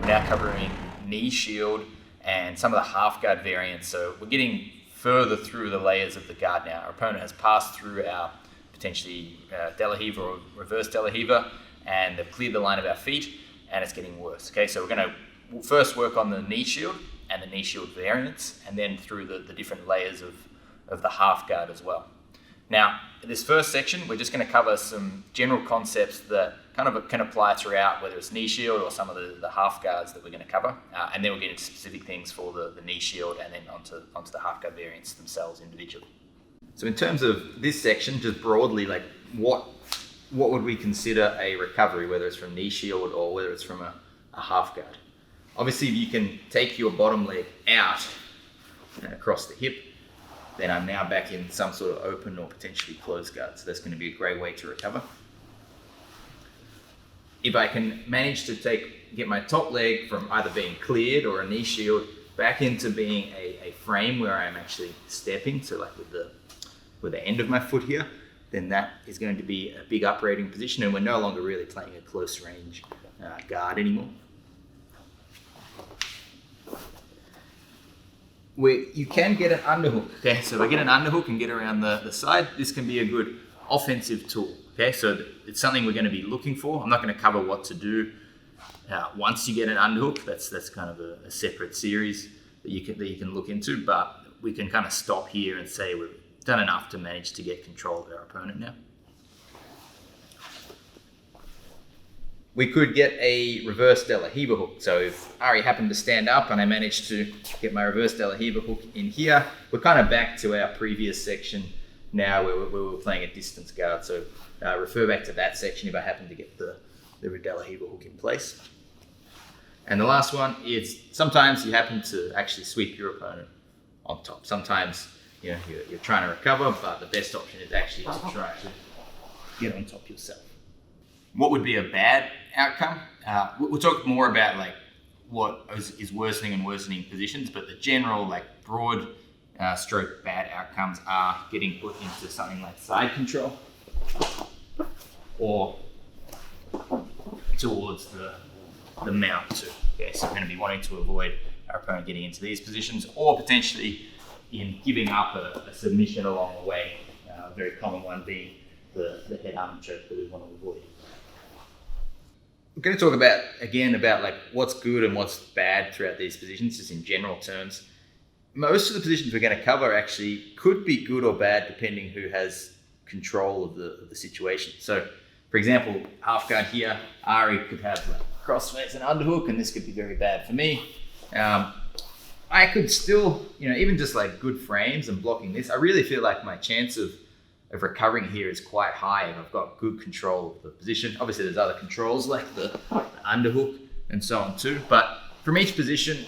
now covering knee shield and some of the half guard variants. So we're getting further through the layers of the guard now. Our opponent has passed through our potentially De La Riva or reverse De La Riva, and they've cleared the line of our feet, and it's getting worse. Okay, so we'll first work on the knee shield and the knee shield variants, and then through the different layers of the half guard as well. Now, in this first section, we're just going to cover some general concepts that kind of can apply throughout, whether it's knee shield or some of the half guards that we're going to cover, and then we'll get into specific things for the knee shield and then onto the half guard variants themselves individually. So in terms of this section, just broadly, like what would we consider a recovery, whether it's from knee shield or whether it's from a half guard? Obviously, if you can take your bottom leg out and across the hip, then I'm now back in some sort of open or potentially closed guard. So that's going to be a great way to recover. If I can manage to get my top leg from either being cleared or a knee shield back into being a frame where I'm actually stepping, so like with the end of my foot here, then that is going to be a big uprating position, and we're no longer really playing a close range guard anymore. You can get an underhook. Okay, so if I get an underhook and get around the side, this can be a good offensive tool. Okay, so it's something we're going to be looking for. I'm not going to cover what to do once you get an underhook. That's kind of a separate series that you can look into, but we can kind of stop here and say we've done enough to manage to get control of our opponent now. We could get a reverse De La Riva hook. So if Ari happened to stand up and I managed to get my reverse De La Riva hook in here, we're kind of back to our previous section now where we were playing a distance guard. So refer back to that section if I happen to get the De La Riva hook in place. And the last one is sometimes you happen to actually sweep your opponent on top. Sometimes you're trying to recover, but the best option is actually to try to get on top yourself. What would be a bad outcome? We'll talk more about like what is worsening and worsening positions, but the general like broad stroke bad outcomes are getting put into something like side control or towards the mount too. Okay, so we're going to be wanting to avoid our opponent getting into these positions or potentially in giving up a submission along the way. A very common one being the head arm choke that we want to avoid. We're going to talk about like what's good and what's bad throughout these positions, just in general terms. Most of the positions we're going to cover actually could be good or bad depending who has control of the situation. So, for example, half guard here, Ari could have like crossface and underhook, and this could be very bad for me. I could still, even just like good frames and blocking this, I really feel like my chance of recovering here is quite high if I've got good control of the position. Obviously, there's other controls like the underhook and so on too. But from each position,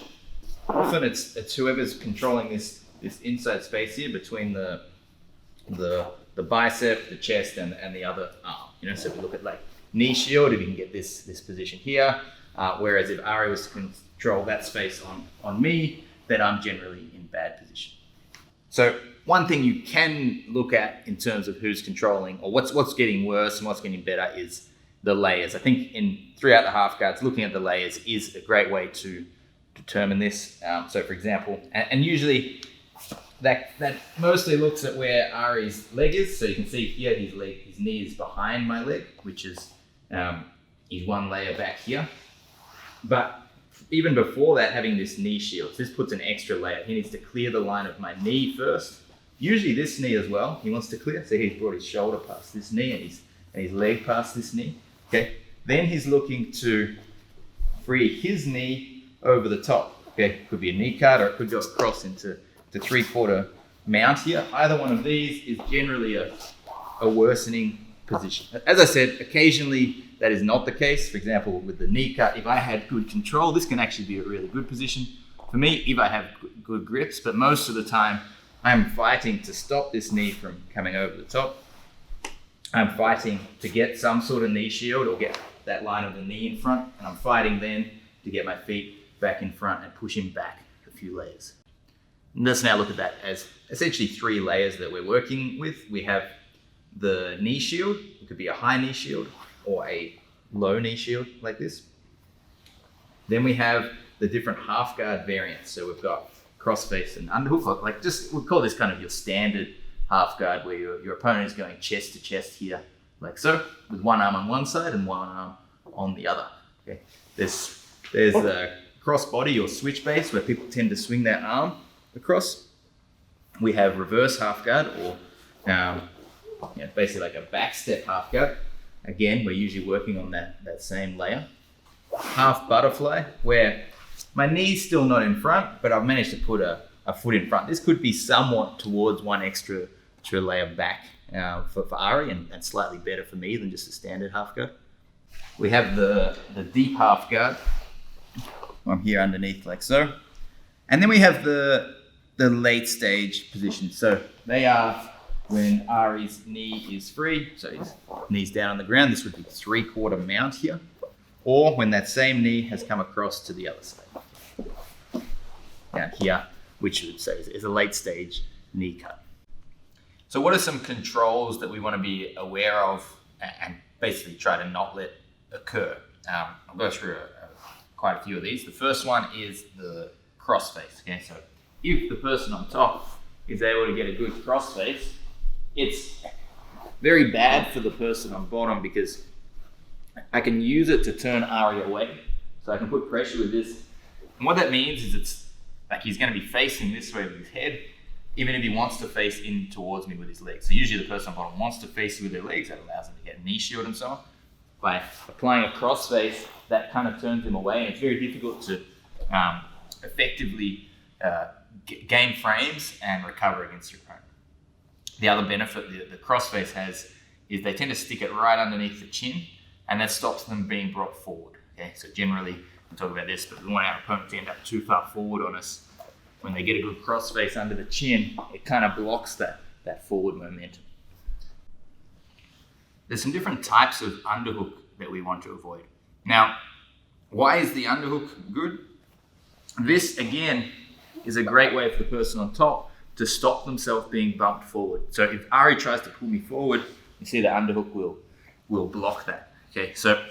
often it's whoever's controlling this inside space here between the bicep, the chest, and the other arm. So if we look at like knee shield, if you can get this position here, whereas if Ari was to control that space on me, then I'm generally in bad position. So one thing you can look at in terms of who's controlling or what's getting worse and what's getting better is the layers. I think throughout the half guards, looking at the layers is a great way to determine this. So for example, and usually that mostly looks at where Ari's leg is. So you can see here his knee is behind my leg, which is he's one layer back here. But even before that, having this knee shield, this puts an extra layer. He needs to clear the line of my knee first. Usually this knee as well, he wants to clear. So he's brought his shoulder past this knee and his leg past this knee. Okay. Then he's looking to free his knee over the top. Okay. Could be a knee cut or it could go across into the 3/4 mount here. Either one of these is generally a worsening position. As I said, occasionally that is not the case. For example, with the knee cut, if I had good control, this can actually be a really good position for me if I have good grips. But most of the time, I'm fighting to stop this knee from coming over the top. I'm fighting to get some sort of knee shield or get that line of the knee in front. And I'm fighting then to get my feet back in front and push him back a few layers. And let's now look at that as essentially 3 layers that we're working with. We have the knee shield. It could be a high knee shield or a low knee shield like this. Then we have the different half guard variants. So we've got crossface and underhook, like just, we'll call this kind of your standard half guard where your opponent is going chest to chest here, like so, with one arm on one side and one arm on the other. Okay. There's a cross body or switch base where people tend to swing their arm across. We have reverse half guard or basically like a back step half guard. Again, we're usually working on that same layer. Half butterfly, where my knee's still not in front, but I've managed to put a foot in front. This could be somewhat towards one extra layer back for Ari and slightly better for me than just a standard half guard. We have the deep half guard. I'm here underneath like so. And then we have the late stage position. So they are when Ari's knee is free, so his knee's down on the ground. This would be 3/4 mount here. Or when that same knee has come across to the other side. Down here, which would say is a late stage knee cut. So what are some controls that we want to be aware of and basically try to not let occur? I'll go through quite a few of these. The first one is the crossface. Okay, so if the person on top is able to get a good crossface, it's very bad for the person on bottom because I can use it to turn Ari away. So I can put pressure with this. And what that means is it's like he's going to be facing this way with his head, even if he wants to face in towards me with his legs. So usually the person on bottom wants to face with their legs. That allows them to get a knee shield and so on. By applying a crossface, that kind of turns him away. And it's very difficult to effectively gain frames and recover against your opponent. The other benefit the crossface has is they tend to stick it right underneath the chin, and that stops them being brought forward. Okay, so generally, we'll talk about this, but we don't want our opponent to end up too far forward on us. When they get a good crossface under the chin, it kind of blocks that forward momentum. There's some different types of underhook that we want to avoid. Now, why is the underhook good? This, again, is a great way for the person on top to stop themselves being bumped forward. So if Ari tries to pull me forward, you see the underhook will block that. Okay, so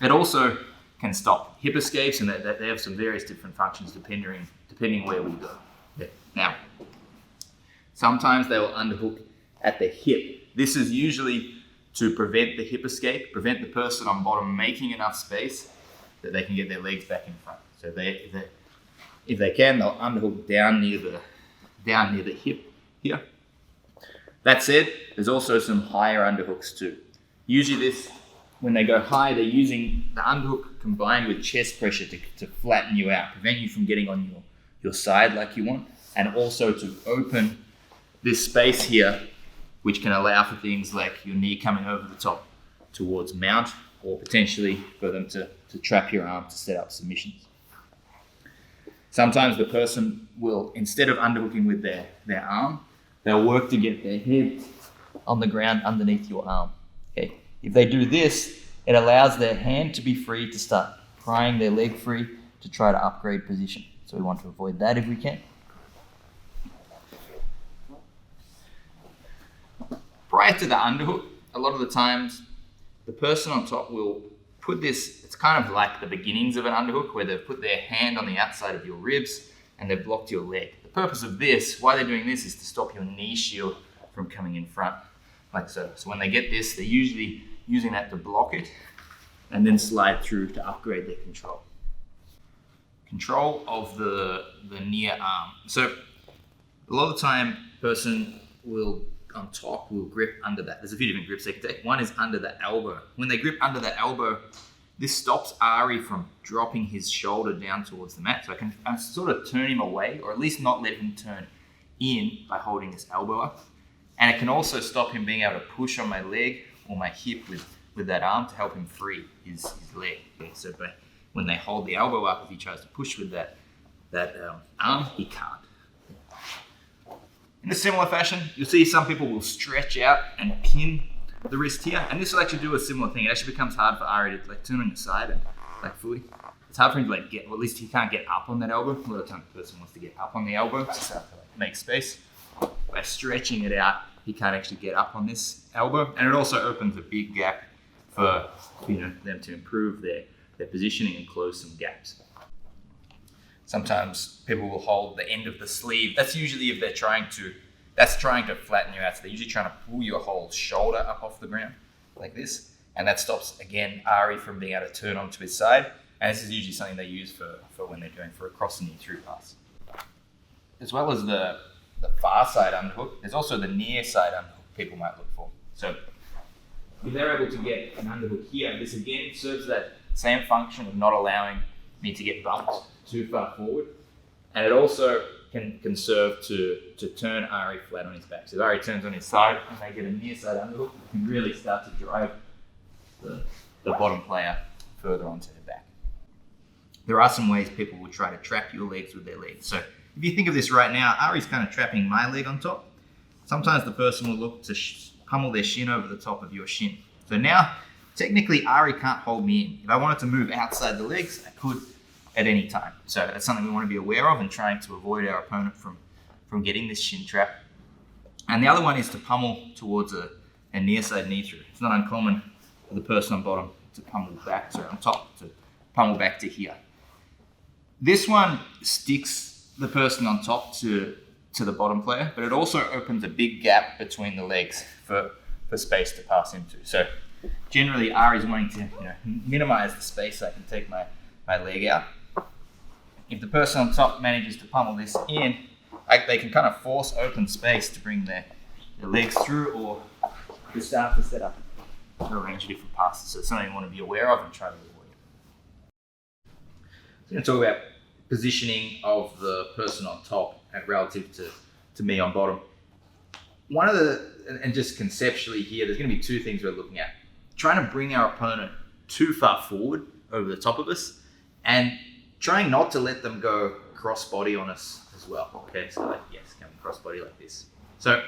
it also can stop hip escapes, and that they have some various different functions depending where we go. Okay. Now, sometimes they will underhook at the hip. This is usually to prevent the hip escape, prevent the person on bottom making enough space that they can get their legs back in front. So if they can, they'll underhook down near the hip here. That said, there's also some higher underhooks too. Usually when they go high, they're using the underhook combined with chest pressure to flatten you out, prevent you from getting on your side like you want, and also to open this space here, which can allow for things like your knee coming over the top towards mount, or potentially for them to trap your arm to set up submissions. Sometimes the person will, instead of underhooking with their arm, they'll work to get their head on the ground underneath your arm. Okay. If they do this, it allows their hand to be free to start prying their leg free to try to upgrade position. So we want to avoid that if we can. Prior to the underhook, a lot of the times the person on top will put this, it's kind of like the beginnings of an underhook where they've put their hand on the outside of your ribs and they've blocked your leg. The purpose of this, why they're doing this, is to stop your knee shield from coming in front, like so. So when they get this, they're usually using that to block it and then slide through to upgrade their control. Control of the near arm. So a lot of the time, person on top will grip under that. There's a few different grips they can take. One is under the elbow. When they grip under the elbow, this stops Ari from dropping his shoulder down towards the mat. So I can sort of turn him away, or at least not let him turn in by holding this elbow up. And it can also stop him being able to push on my leg or my hip with that arm to help him free his leg. Okay, so when they hold the elbow up, if he tries to push with that arm, he can't. In a similar fashion, you'll see some people will stretch out and pin the wrist here, and this will actually do a similar thing. It actually becomes hard for Ari to turn on your side and fully. It's hard for him to get, well, at least he can't get up on that elbow. A lot of times the person wants to get up on the elbow, just have to make space. By stretching it out, he can't actually get up on this elbow, and it also opens a big gap for them to improve their their positioning and close some gaps. Sometimes people will hold the end of the sleeve. That's usually if they're trying to flatten you out. So they're usually trying to pull your whole shoulder up off the ground like this. And that stops, again, Ari from being able to turn onto his side. And this is usually something they use for when they're going for a cross knee through pass. As well as the far side underhook, there's also the near side underhook people might look for. So if they're able to get an underhook here, this again serves that same function of not allowing me to get bumped too far forward. And it also can serve to turn Ari flat on his back. So if Ari turns on his side and they get a near side underhook, it can really start to drive the bottom player further onto their back. There are some ways people will try to trap your legs with their legs. So if you think of this right now, Ari's kind of trapping my leg on top. Sometimes the person will look to pummel their shin over the top of your shin. So now, technically, Ari can't hold me in. If I wanted to move outside the legs, I could at any time. So that's something we want to be aware of and trying to avoid our opponent from getting this shin trap. And the other one is to pummel towards a near side knee through. It's not uncommon for the person on bottom to pummel back, sorry, on top to pummel back to here. This one sticks the person on top to the bottom player, but it also opens a big gap between the legs for space to pass into. So generally, Ari's wanting to minimize the space so I can take my leg out. If the person on top manages to pummel this in, they can kind of force open space to bring their legs through, or to start to set up a range of different passes. So it's something you want to be aware of and try to avoid. So we're going to talk about positioning of the person on top relative to me on bottom. And just conceptually here, there's going to be two things we're looking at. Trying to bring our opponent too far forward over the top of us, and trying not to let them go cross-body on us as well. Okay, so coming cross-body like this. So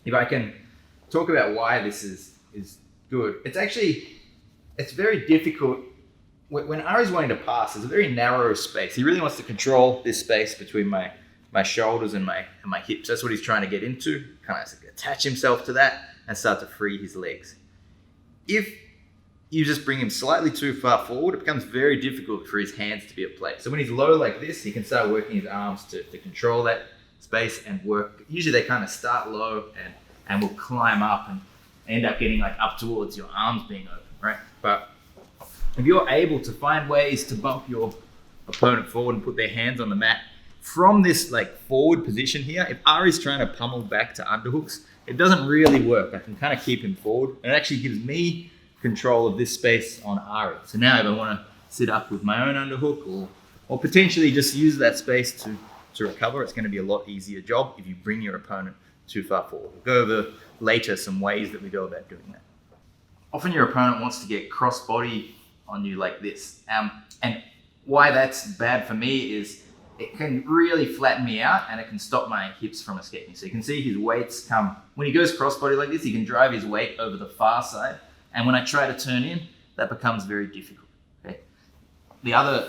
if I can talk about why this is good, it's very difficult. When Ari's wanting to pass, there's a very narrow space. He really wants to control this space between my shoulders and my hips. That's what he's trying to get into, kind of attach himself to that and start to free his legs. If you just bring him slightly too far forward, it becomes very difficult for his hands to be at play. So when he's low like this, he can start working his arms to control that space and work. Usually they kind of start low and will climb up and end up getting like up towards your arms being open, right? But if you're able to find ways to bump your opponent forward and put their hands on the mat from this like forward position here, if Ari's trying to pummel back to underhooks, it doesn't really work. I can kind of keep him forward. And it actually gives me control of this space on Ari. So now if I want to sit up with my own underhook or potentially just use that space to recover, it's going to be a lot easier job if you bring your opponent too far forward. We'll go over later some ways that we go about doing that. Often your opponent wants to get cross-body on you like this. And why that's bad for me is it can really flatten me out and it can stop my hips from escaping. So you can see his weights come, when he goes cross-body like this, he can drive his weight over the far side. And when I try to turn in, that becomes very difficult. Okay? The other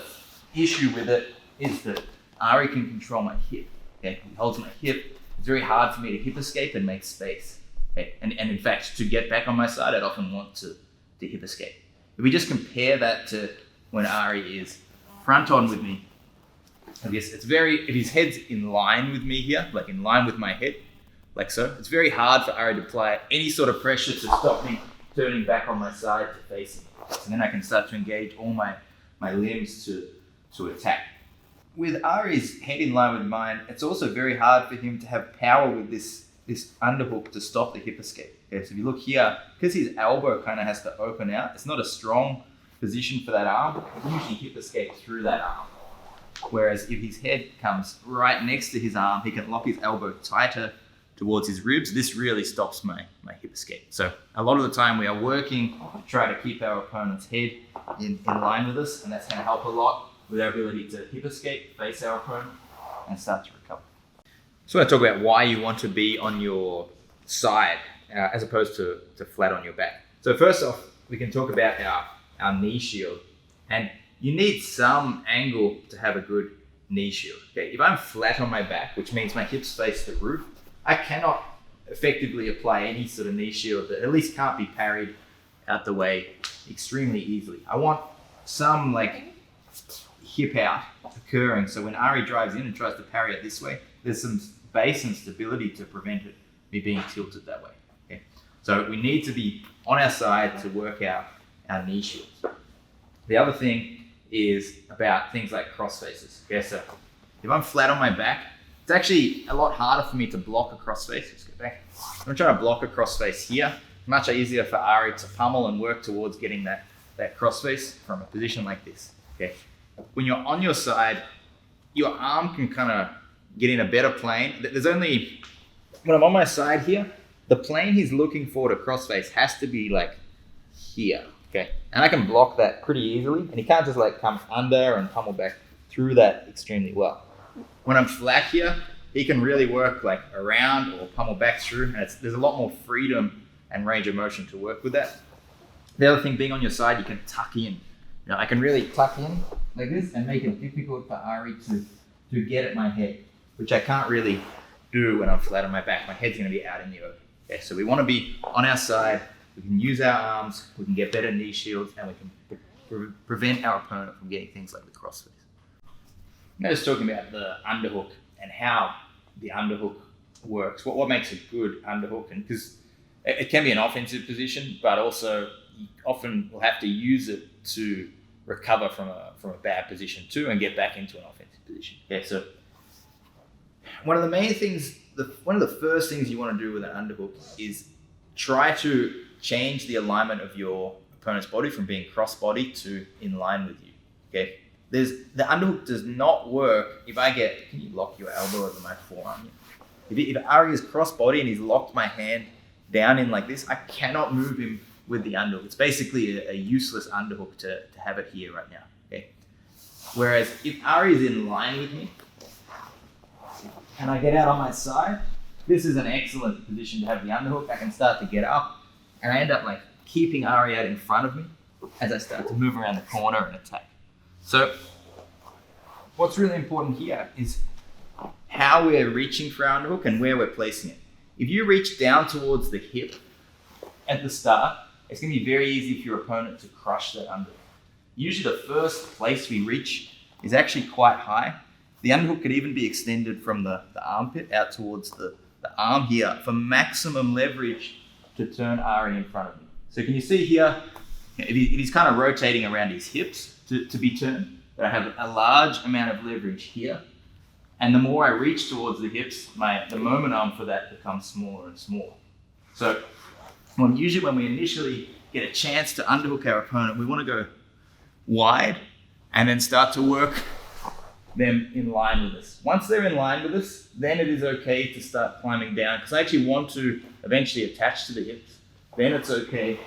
issue with it is that Ari can control my hip. Okay? He holds my hip. It's very hard for me to hip escape and make space. Okay? And in fact, to get back on my side, I'd often want to hip escape. If we just compare that to when Ari is front on with me, I guess if his head's in line with me here, like in line with my head, like so, it's very hard for Ari to apply any sort of pressure to stop me turning back on my side to face him. And then I can start to engage all my limbs to attack. With Ari's head in line with mine, it's also very hard for him to have power with this underhook to stop the hip escape. Okay, so if you look here, because his elbow kind of has to open out, it's not a strong position for that arm. He can usually hip escape through that arm. Whereas if his head comes right next to his arm, he can lock his elbow tighter towards his ribs. This really stops my hip escape. So a lot of the time we are working to try to keep our opponent's head in line with us, and that's going to help a lot with our ability to hip escape, face our opponent, and start to recover. So I want to talk about why you want to be on your side as opposed to flat on your back. So first off, we can talk about our knee shield. And you need some angle to have a good knee shield. Okay, if I'm flat on my back, which means my hips face the roof, I cannot effectively apply any sort of knee shield that at least can't be parried out the way extremely easily. I want some like hip out occurring. So when Ari drives in and tries to parry it this way, there's some base and stability to prevent it me being tilted that way. Okay, so we need to be on our side to work out our knee shields. The other thing is about things like cross faces. Okay, so if I'm flat on my back, it's actually a lot harder for me to block a cross face. Let's go back. I'm trying to block a cross face here. Much easier for Ari to pummel and work towards getting that cross face from a position like this. Okay, when you're on your side, your arm can kind of get in a better plane. There's only, when I'm on my side here, the plane he's looking for to cross face has to be like here. Okay, and I can block that pretty easily, and he can't just like come under and pummel back through that extremely well. When I'm flat here, he can really work like around or pummel back through, and there's a lot more freedom and range of motion to work with that. The other thing, being on your side, you can tuck in. I can really tuck in like this and make it difficult for Ari to get at my head, which I can't really do when I'm flat on my back. My head's going to be out in the open. Okay, so we want to be on our side. We can use our arms, we can get better knee shields, and we can prevent our opponent from getting things like the crossface. I'm just talking about the underhook and how the underhook works. What makes a good underhook, and because it can be an offensive position, but also you often will have to use it to recover from a bad position too, and get back into an offensive position. Okay, so one of the main things, one of the first things you want to do with an underhook is try to change the alignment of your opponent's body from being cross-body to in line with you. Okay, the underhook does not work if I get. Can you lock your elbow over my forearm? If Ari is cross-body and he's locked my hand down in like this, I cannot move him with the underhook. It's basically a useless underhook to have it here right now. Okay. Whereas if Ari is in line with me and I get out on my side, this is an excellent position to have the underhook. I can start to get up and I end up like keeping Ari out in front of me as I start to move around the corner and attack. So what's really important here is how we're reaching for our underhook and where we're placing it. If you reach down towards the hip at the start, it's going to be very easy for your opponent to crush that underhook. Usually the first place we reach is actually quite high. The underhook could even be extended from the armpit out towards the arm here for maximum leverage to turn Ari in front of me. So can you see here, if he's kind of rotating around his hips to be turned, that I have a large amount of leverage here. And the more I reach towards the hips, the moment arm for that becomes smaller and smaller. So usually when we initially get a chance to underhook our opponent, we want to go wide and then start to work them in line with us. Once they're in line with us, then it is okay to start climbing down, because I actually want to eventually attach to the hips. Then it's okay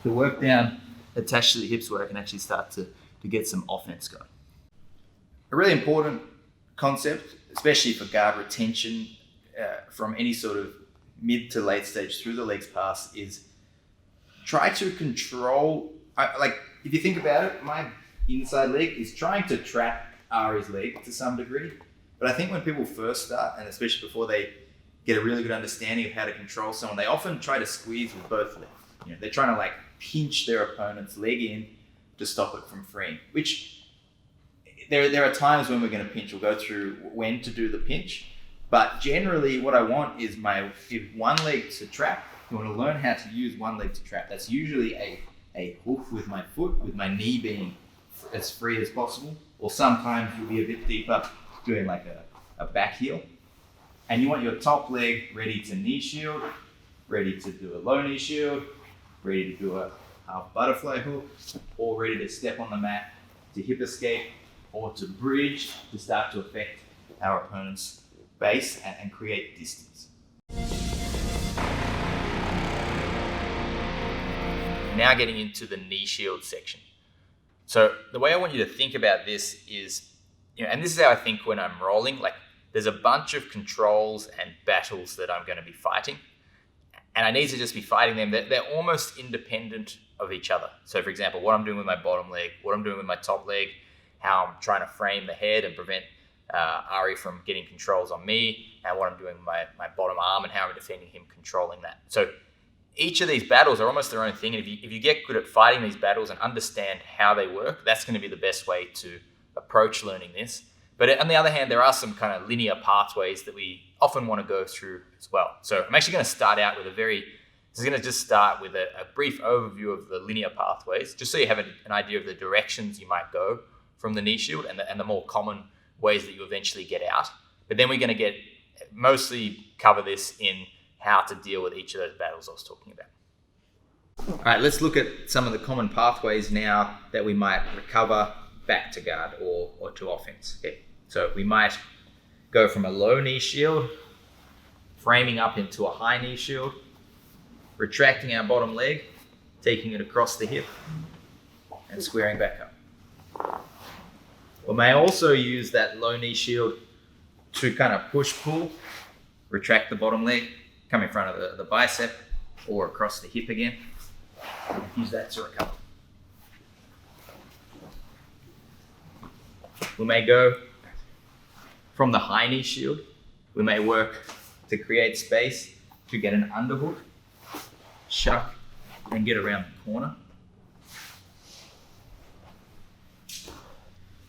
to work down, attach to the hips, where I can actually start to get some offense going. A really important concept, especially for guard retention from any sort of mid to late stage through the legs pass, is try to control, if you think about it, my inside leg is trying to trap Ari's leg to some degree. But I think when people first start, and especially before they get a really good understanding of how to control someone, they often try to squeeze with both legs. They're trying to like pinch their opponent's leg in to stop it from freeing, which there are times when we're going to pinch. We'll go through when to do the pinch. But generally what I want is if one leg to trap, you want to learn how to use one leg to trap. That's usually a hook with my foot, with my knee being as free as possible. Or sometimes you'll be a bit deeper, doing like a back heel. And you want your top leg ready to knee shield, ready to do a low knee shield, ready to do a half butterfly hook, or ready to step on the mat to hip escape, or to bridge to start to affect our opponent's base and create distance. Now getting into the knee shield section. So the way I want you to think about this is, and this is how I think when I'm rolling, like there's a bunch of controls and battles that I'm going to be fighting, and I need to just be fighting them. They're almost independent of each other. So for example, what I'm doing with my bottom leg, what I'm doing with my top leg, how I'm trying to frame the head and prevent Ari from getting controls on me, and what I'm doing with my bottom arm and how I'm defending him controlling that. So each of these battles are almost their own thing. And if you get good at fighting these battles and understand how they work, that's going to be the best way to approach learning this. But on the other hand, there are some kind of linear pathways that we often want to go through as well. So I'm actually going to start out with this is going to just start with a brief overview of the linear pathways, just so you have an idea of the directions you might go from the knee shield and the more common ways that you eventually get out. But then we're going to mostly cover this in how to deal with each of those battles I was talking about. All right, let's look at some of the common pathways now that we might recover back to guard or to offense. Okay. So we might go from a low knee shield, framing up into a high knee shield, retracting our bottom leg, taking it across the hip, and squaring back up. We may also use that low knee shield to kind of push-pull, retract the bottom leg, come in front of the bicep, or across the hip again. Use that to recover. We may go from the high knee shield. We may work to create space to get an underhook, shuck, and get around the corner.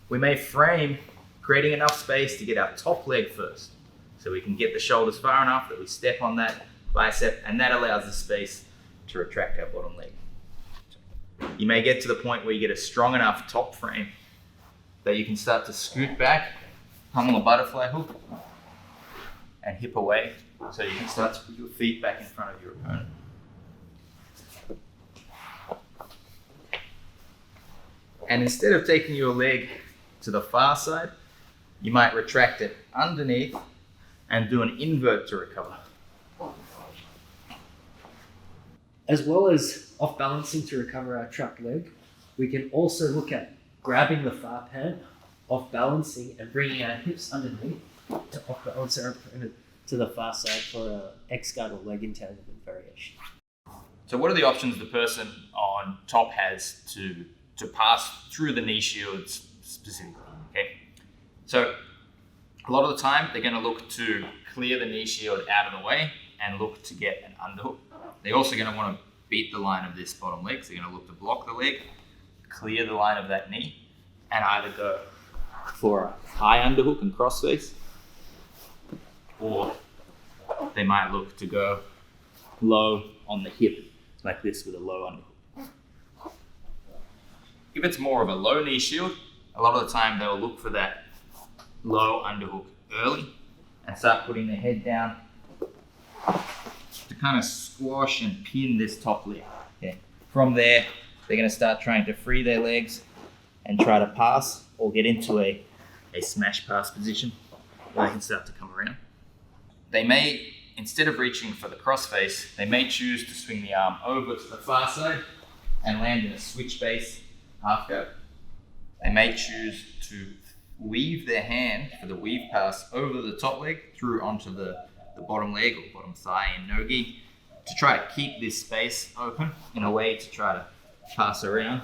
We may frame, creating enough space to get our top leg first. So we can get the shoulders far enough that we step on that bicep, and that allows the space to retract our bottom leg. You may get to the point where you get a strong enough top frame that you can start to scoot back, pummel a butterfly hook, and hip away, so you can start to put your feet back in front of your opponent. And instead of taking your leg to the far side, you might retract it underneath and do an invert to recover. As well as off balancing to recover our trapped leg, we can also look at grabbing the far pant, off balancing and bringing our hips underneath to off balance our opponent to the far side for an X-guard or leg entanglement variation. So what are the options the person on top has to pass through the knee shields specifically? Okay, so a lot of the time they're going to look to clear the knee shield out of the way and look to get an underhook. They're also going to want to beat the line of this bottom leg, so they're going to look to block the leg, clear the line of that knee, and either go for a high underhook and crossface, or they might look to go low on the hip like this with a low underhook. If it's more of a low knee shield, a lot of the time they'll look for that low underhook early and start putting their head down to kind of squash and pin this top leg. Okay. From there, they're going to start trying to free their legs and try to pass or get into a smash pass position where they can start to come around. They may, instead of reaching for the crossface, they may choose to swing the arm over to the far side and land in a switch base half guard. They may choose to weave their hand for the weave pass over the top leg through onto the bottom leg or bottom thigh in no-gi to try to keep this space open in a way to try to pass around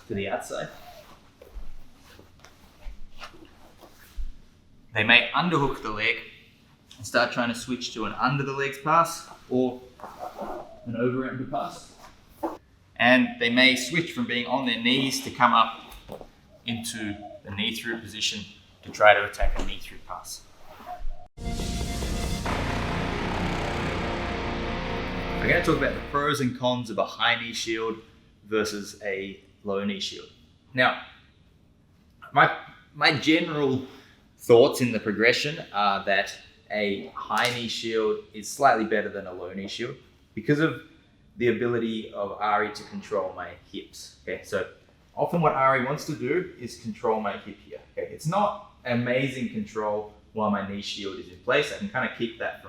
to the outside. They may underhook the leg and start trying to switch to an under the legs pass or an over under pass. And they may switch from being on their knees to come up into the knee through position to try to attack a knee through pass. We're going to talk about the pros and cons of a high knee shield versus a low knee shield. Now, my general thoughts in the progression are that a high knee shield is slightly better than a low knee shield because of the ability of Ari to control my hips. Okay, so often what Ari wants to do is control my hip here. Okay, it's not amazing control while my knee shield is in place. I can kind of keep that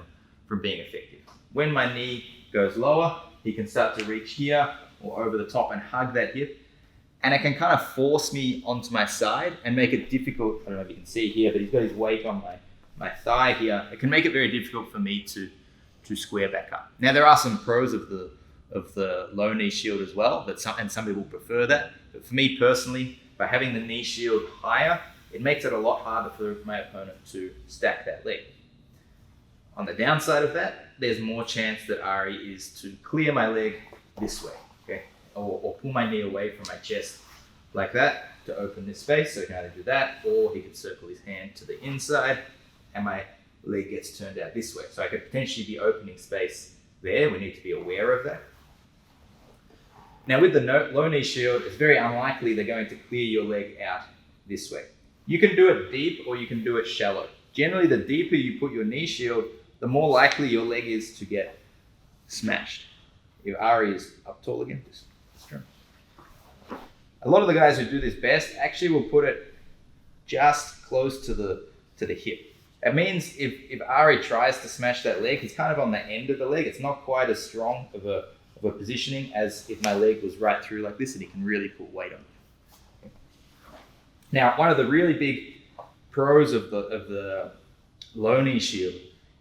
from being effective. When my knee goes lower, he can start to reach here or over the top and hug that hip. And it can kind of force me onto my side and make it difficult. I don't know if you can see here, but he's got his weight on my thigh here. It can make it very difficult for me to square back up. Now there are some pros of the low knee shield as well, and some people prefer that. But for me personally, by having the knee shield higher, it makes it a lot harder for my opponent to stack that leg. On the downside of that, there's more chance that Ari is to clear my leg this way, okay? Or pull my knee away from my chest like that to open this space. So he can either do that, or he can circle his hand to the inside and my leg gets turned out this way. So I could potentially be opening space there. We need to be aware of that. Now with the low knee shield, it's very unlikely they're going to clear your leg out this way. You can do it deep or you can do it shallow. Generally, the deeper you put your knee shield, the more likely your leg is to get smashed. If Ari is up tall again, just turn. A lot of the guys who do this best actually will put it just close to the hip. It means if Ari tries to smash that leg, he's kind of on the end of the leg. It's not quite as strong of a positioning as if my leg was right through like this and he can really put weight on it. Now, one of the really big pros of the low knee shield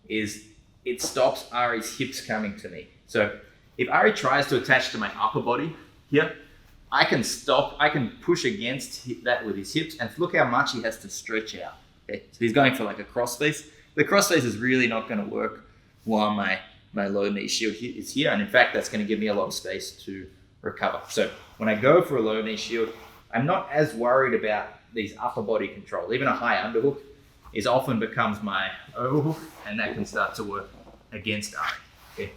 is it stops Ari's hips coming to me. So if Ari tries to attach to my upper body here, I can push against that with his hips, and look how much he has to stretch out. Okay? So he's going for like a crossface. The crossface is really not going to work while my low knee shield is here, and in fact that's going to give me a lot of space to recover. So when I go for a low knee shield, I'm not as worried about these upper body control. Even a high underhook often becomes my overhook, and that can start to work against Ari. Okay?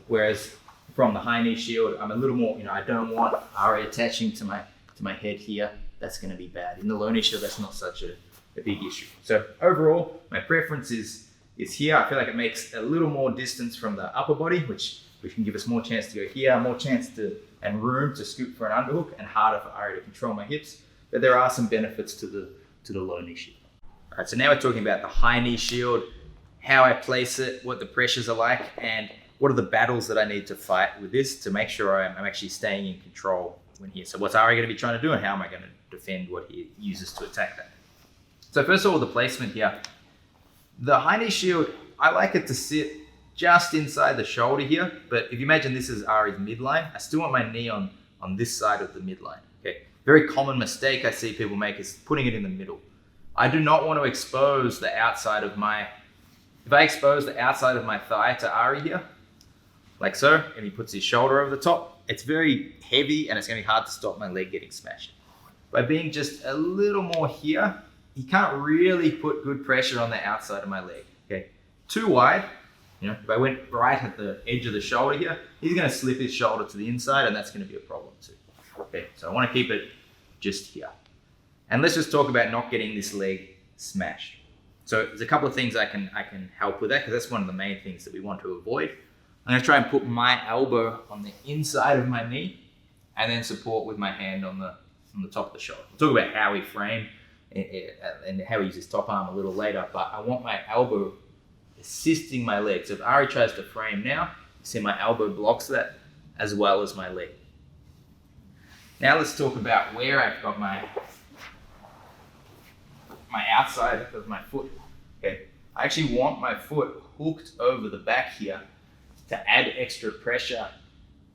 Whereas from the high knee shield, I'm a little more, I don't want Ari attaching to my head here. That's going to be bad. In the low knee shield, that's not such a big issue. So overall, my preference is here. I feel like it makes a little more distance from the upper body, which can give us more chance to go here, more chance and room to scoop for an underhook, and harder for Ari to control my hips. But there are some benefits to the low knee shield. All right, so now we're talking about the high knee shield, how I place it, what the pressures are like, and what are the battles that I need to fight with this to make sure I'm actually staying in control when here. So what's Ari going to be trying to do, and how am I going to defend what he uses to attack that? So first of all, the placement here. The high knee shield, I like it to sit just inside the shoulder here, but if you imagine this is Ari's midline, I still want my knee on this side of the midline. Okay, very common mistake I see people make is putting it in the middle. I do not want to expose the outside of if I expose the outside of my thigh to Ari here, like so, and he puts his shoulder over the top, it's very heavy and it's going to be hard to stop my leg getting smashed. By being just a little more here, he can't really put good pressure on the outside of my leg. Okay, too wide, if I went right at the edge of the shoulder here, he's going to slip his shoulder to the inside, and that's going to be a problem too. Okay, so I want to keep it just here. And let's just talk about not getting this leg smashed. So there's a couple of things I can help with that, because that's one of the main things that we want to avoid. I'm going to try and put my elbow on the inside of my knee, and then support with my hand on the top of the shoulder. We'll talk about how we frame and how he uses top arm a little later, but I want my elbow assisting my leg. So if Ari tries to frame now, you see my elbow blocks that as well as my leg. Now let's talk about where I've got my outside of my foot. Okay, I actually want my foot hooked over the back here to add extra pressure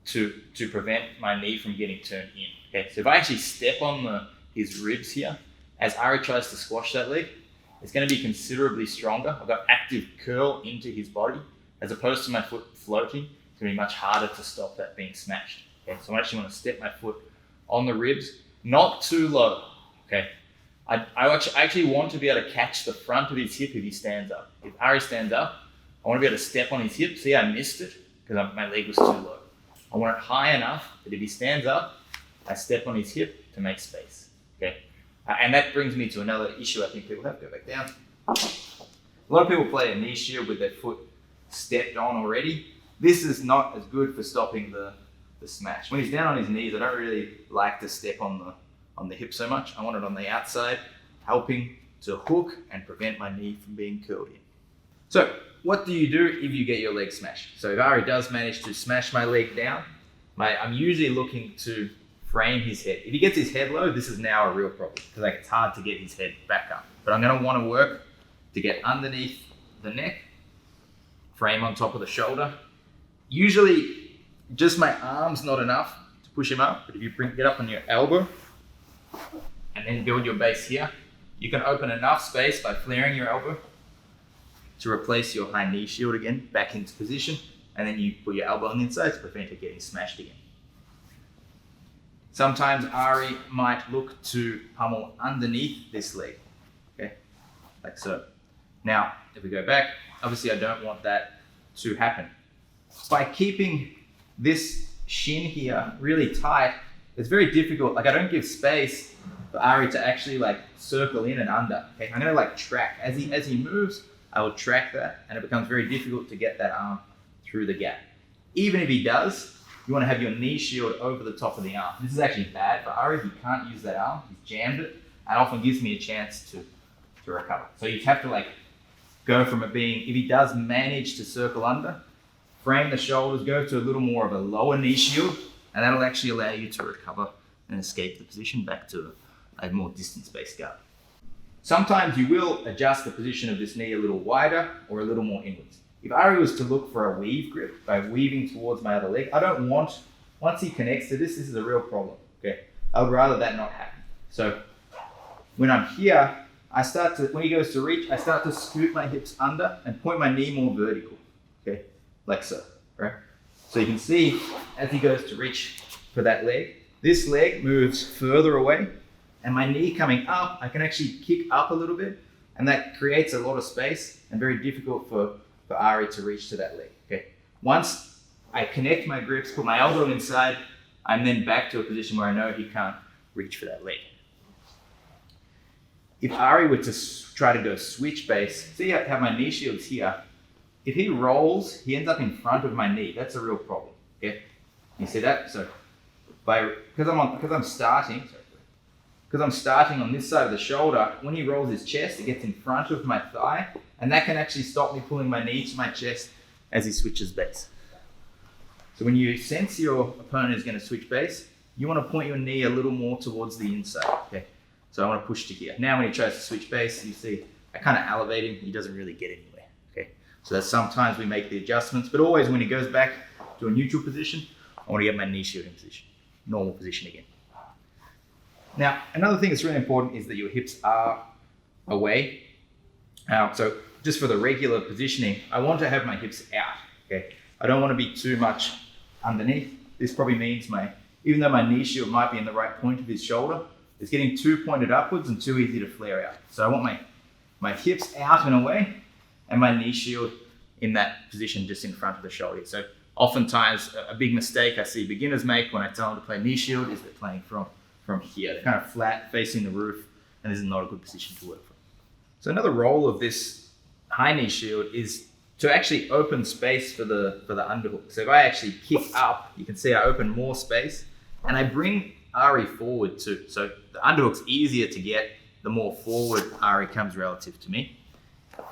to prevent my knee from getting turned in. Okay, so if I actually step on his ribs here, as Ari tries to squash that leg, it's going to be considerably stronger. I've got active curl into his body, as opposed to my foot floating. It's going to be much harder to stop that being smashed. Okay, so I actually want to step my foot on the ribs, not too low. Okay, I actually want to be able to catch the front of his hip if he stands up. If Ari stands up, I want to be able to step on his hip. See, I missed it because my leg was too low. I want it high enough that if he stands up, I step on his hip to make space. Okay. And that brings me to another issue I think people have. Go back down. A lot of people play a knee shield with their foot stepped on already. This is not as good for stopping the smash. When he's down on his knees, I don't really like to step on the hip so much. I want it on the outside, helping to hook and prevent my knee from being curled in. So what do you do if you get your leg smashed? So if Ari does manage to smash my leg down, I'm usually looking to frame his head. If he gets his head low, this is now a real problem, because it's hard to get his head back up. But I'm going to want to work to get underneath the neck, frame on top of the shoulder. Usually just my arm's not enough to push him up, but if you get up on your elbow and then build your base here, you can open enough space by flaring your elbow to replace your high knee shield again back into position, and then you put your elbow on the inside to prevent it getting smashed again. Sometimes Ari might look to pummel underneath this leg, okay, like so. Now, if we go back, obviously I don't want that to happen. By keeping this shin here really tight, it's very difficult. Like I don't give space for Ari to actually like circle in and under. Okay, I'm gonna like track as he moves. I will track that, and it becomes very difficult to get that arm through the gap. Even if he does, you want to have your knee shield over the top of the arm. This is actually bad for Ari. He can't use that arm. He's jammed it, and often gives me a chance to recover. So you have to like go from it being, if he does manage to circle under, frame the shoulders, go to a little more of a lower knee shield, and that'll actually allow you to recover and escape the position back to a more distance-based guard. Sometimes you will adjust the position of this knee a little wider or a little more inwards. If Ari was to look for a weave grip by weaving towards my other leg, I don't want, once he connects to this is a real problem, okay? I would rather that not happen. So when I'm here, when he goes to reach, I start to scoot my hips under and point my knee more vertical, okay? Like so, right? So you can see as he goes to reach for that leg, this leg moves further away, and my knee coming up, I can actually kick up a little bit, and that creates a lot of space and very difficult for Ari to reach to that leg, okay? Once I connect my grips, put my elbow inside, I'm then back to a position where I know he can't reach for that leg. If Ari were to try to go switch base, see how my knee shield's here. If he rolls, he ends up in front of my knee. That's a real problem, okay? You see that? So because I'm starting on this side of the shoulder, when he rolls his chest, it gets in front of my thigh, and that can actually stop me pulling my knee to my chest as he switches base. So when you sense your opponent is going to switch base, you want to point your knee a little more towards the inside, okay? So I want to push to here. Now when he tries to switch base, you see I kind of elevate him, he doesn't really get anywhere, okay? So that's sometimes we make the adjustments, but always when he goes back to a neutral position, I want to get my knee shield in position, normal position again. Now, another thing that's really important is that your hips are away. So just for the regular positioning, I want to have my hips out, okay? I don't want to be too much underneath. This probably means even though my knee shield might be in the right point of his shoulder, it's getting too pointed upwards and too easy to flare out. So I want my hips out and away, and my knee shield in that position just in front of the shoulder. So oftentimes a big mistake I see beginners make when I tell them to play knee shield is they're playing from here. They're kind of flat, facing the roof, and this is not a good position to work from. So another role of this high knee shield is to actually open space for the underhook. So if I actually kick up, you can see I open more space, and I bring Ari forward too. So the underhook's easier to get the more forward Ari comes relative to me.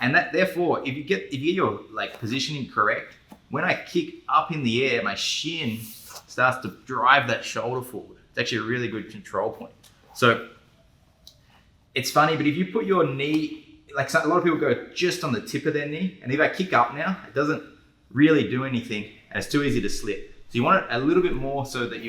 And that therefore, if you get your like positioning correct, when I kick up in the air, my shin starts to drive that shoulder forward. It's actually a really good control point. So it's funny, but if you put your knee, like a lot of people go just on the tip of their knee, and if I kick up now, it doesn't really do anything, and it's too easy to slip. So you want it a little bit more so that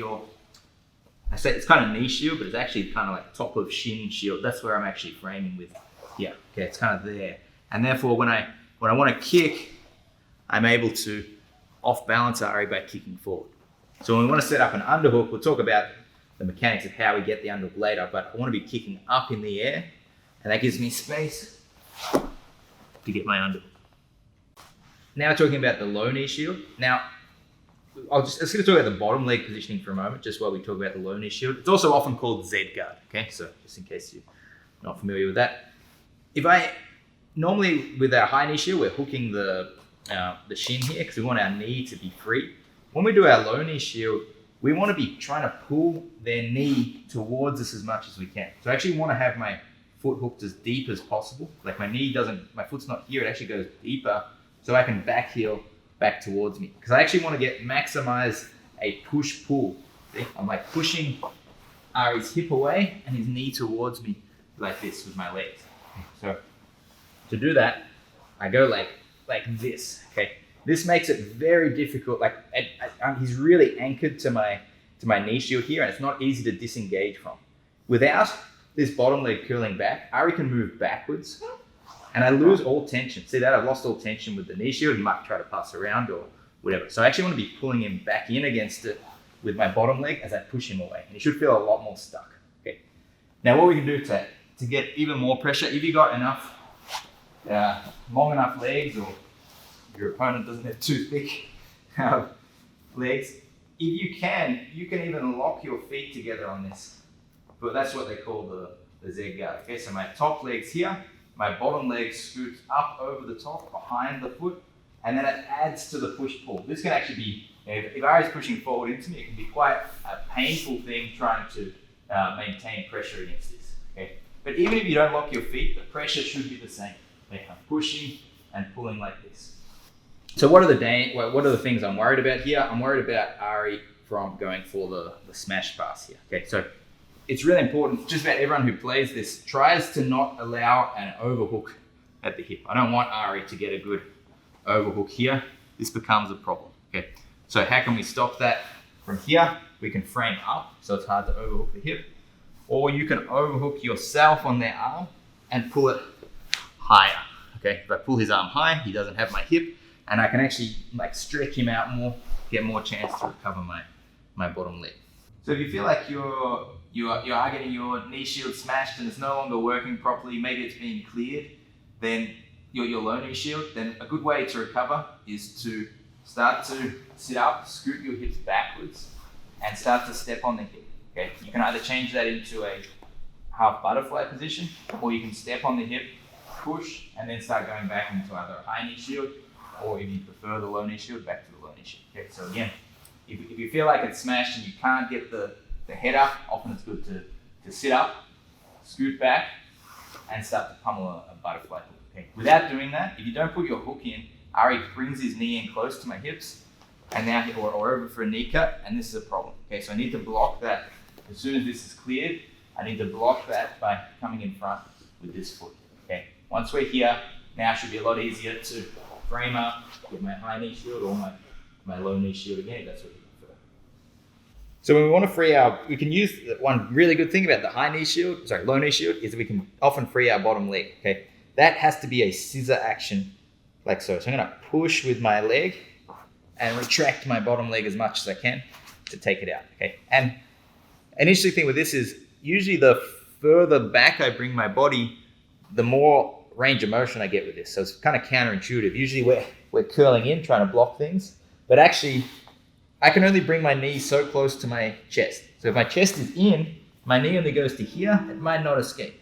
I say it's kind of knee shield, but it's actually kind of like top of shin shield. That's where I'm actually framing with. Yeah, okay, it's kind of there. And therefore, when I want to kick, I'm able to off balance Ari by kicking forward. So when we want to set up an underhook, we'll talk about the mechanics of how we get the underhook later, but I want to be kicking up in the air, and that gives me space to get my underhook. Now talking about the low knee shield. Now, I'm just going to talk about the bottom leg positioning for a moment, just while we talk about the low knee shield. It's also often called Z guard, okay? So just in case you're not familiar with that. Normally with our high knee shield, we're hooking the shin here because we want our knee to be free. When we do our low knee shield, we want to be trying to pull their knee towards us as much as we can. So I actually want to have my foot hooked as deep as possible. Like my foot's not here, it actually goes deeper, so I can back heel back towards me. Because I actually want to maximize a push-pull. I'm like pushing Ari's hip away and his knee towards me like this with my legs. So to do that, I go like this, okay? This makes it very difficult. He's really anchored to my knee shield here, and it's not easy to disengage from. Without this bottom leg curling back, Ari can move backwards, and I lose all tension. See that? I've lost all tension with the knee shield. He might try to pass around or whatever. So I actually want to be pulling him back in against it with my bottom leg as I push him away. And he should feel a lot more stuck. Okay. Now what we can do to get even more pressure, if you got enough, long enough legs, or your opponent doesn't have too thick legs, if you can even lock your feet together on this. But that's what they call the Z guard. Okay, so my top leg's here, my bottom leg scoots up over the top behind the foot, and then it adds to the push-pull. This can actually be, if Ari's pushing forward into me, it can be quite a painful thing trying to maintain pressure against this. Okay, but even if you don't lock your feet, the pressure should be the same. Okay, I'm pushing and pulling like this. So what are the things I'm worried about here? I'm worried about Ari from going for the smash pass here. Okay, so it's really important. Just about everyone who plays this tries to not allow an overhook at the hip. I don't want Ari to get a good overhook here. This becomes a problem. Okay, so how can we stop that? From here, we can frame up so it's hard to overhook the hip, or you can overhook yourself on their arm and pull it higher. Okay, if I pull his arm high, he doesn't have my hip, and I can actually like stretch him out more, get more chance to recover my bottom leg. So if you feel like you are getting your knee shield smashed and it's no longer working properly, maybe it's being cleared, then your low knee shield, then a good way to recover is to start to sit up, scoot your hips backwards, and start to step on the hip. Okay, you can either change that into a half butterfly position, or you can step on the hip, push, and then start going back into either a high knee shield, or if you prefer the low knee shield, back to the low knee shield. Okay, so again, if you feel like it's smashed and you can't get the head up, often it's good to sit up, scoot back, and start to pummel a butterfly hook. Okay. Without doing that, if you don't put your hook in, Ari brings his knee in close to my hips, and now or over for a knee cut, and this is a problem. Okay, so I need to block that as soon as this is cleared. I need to block that by coming in front with this foot. Okay, once we're here, now it should be a lot easier to frame up with my high knee shield or my low knee shield again, if that's what you prefer. So when we want to free we can use one really good thing about the low knee shield is that we can often free our bottom leg. Okay, that has to be a scissor action like so. So I'm going to push with my leg and retract my bottom leg as much as I can to take it out. Okay, and an interesting thing with this is usually the further back I bring my body, the more range of motion I get with this. So it's kind of counterintuitive. Usually we're curling in, trying to block things, but actually I can only bring my knee so close to my chest. So if my chest is in, my knee only goes to here, it might not escape.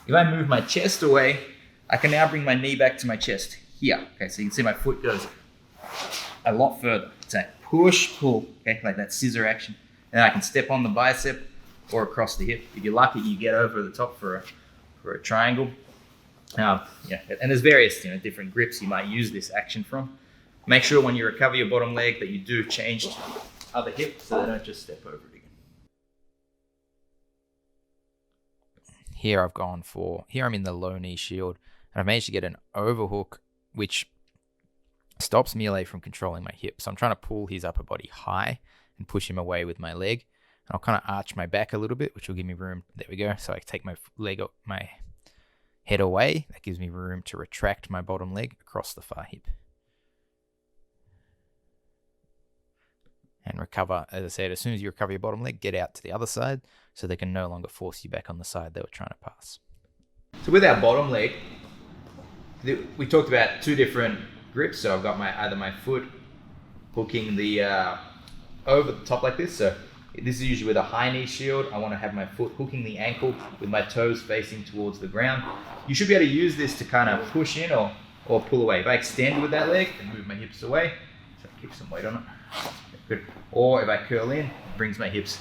If I move my chest away, I can now bring my knee back to my chest here. Okay, so you can see my foot goes a lot further. It's a push, pull, okay, like that scissor action. And then I can step on the bicep or across the hip. If you're lucky, you get over the top for a triangle. And there's various different grips you might use this action from. Make sure when you recover your bottom leg that you do change to other hip so they don't just step over it again. Here I'm in the low knee shield, and I've managed to get an overhook which stops Mile from controlling my hip. So I'm trying to pull his upper body high and push him away with my leg. And I'll kind of arch my back a little bit, which will give me room. There we go. So I take my head away. That gives me room to retract my bottom leg across the far hip. And recover, as I said, as soon as you recover your bottom leg, get out to the other side so they can no longer force you back on the side they were trying to pass. So with our bottom leg, we talked about two different grips. So I've got either my foot hooking the over the top like this. So this is usually with a high knee shield. I want to have my foot hooking the ankle with my toes facing towards the ground. You should be able to use this to kind of push in or pull away. If I extend with that leg and move my hips away, so I keep some weight on it. Good. Or if I curl in, it brings my hips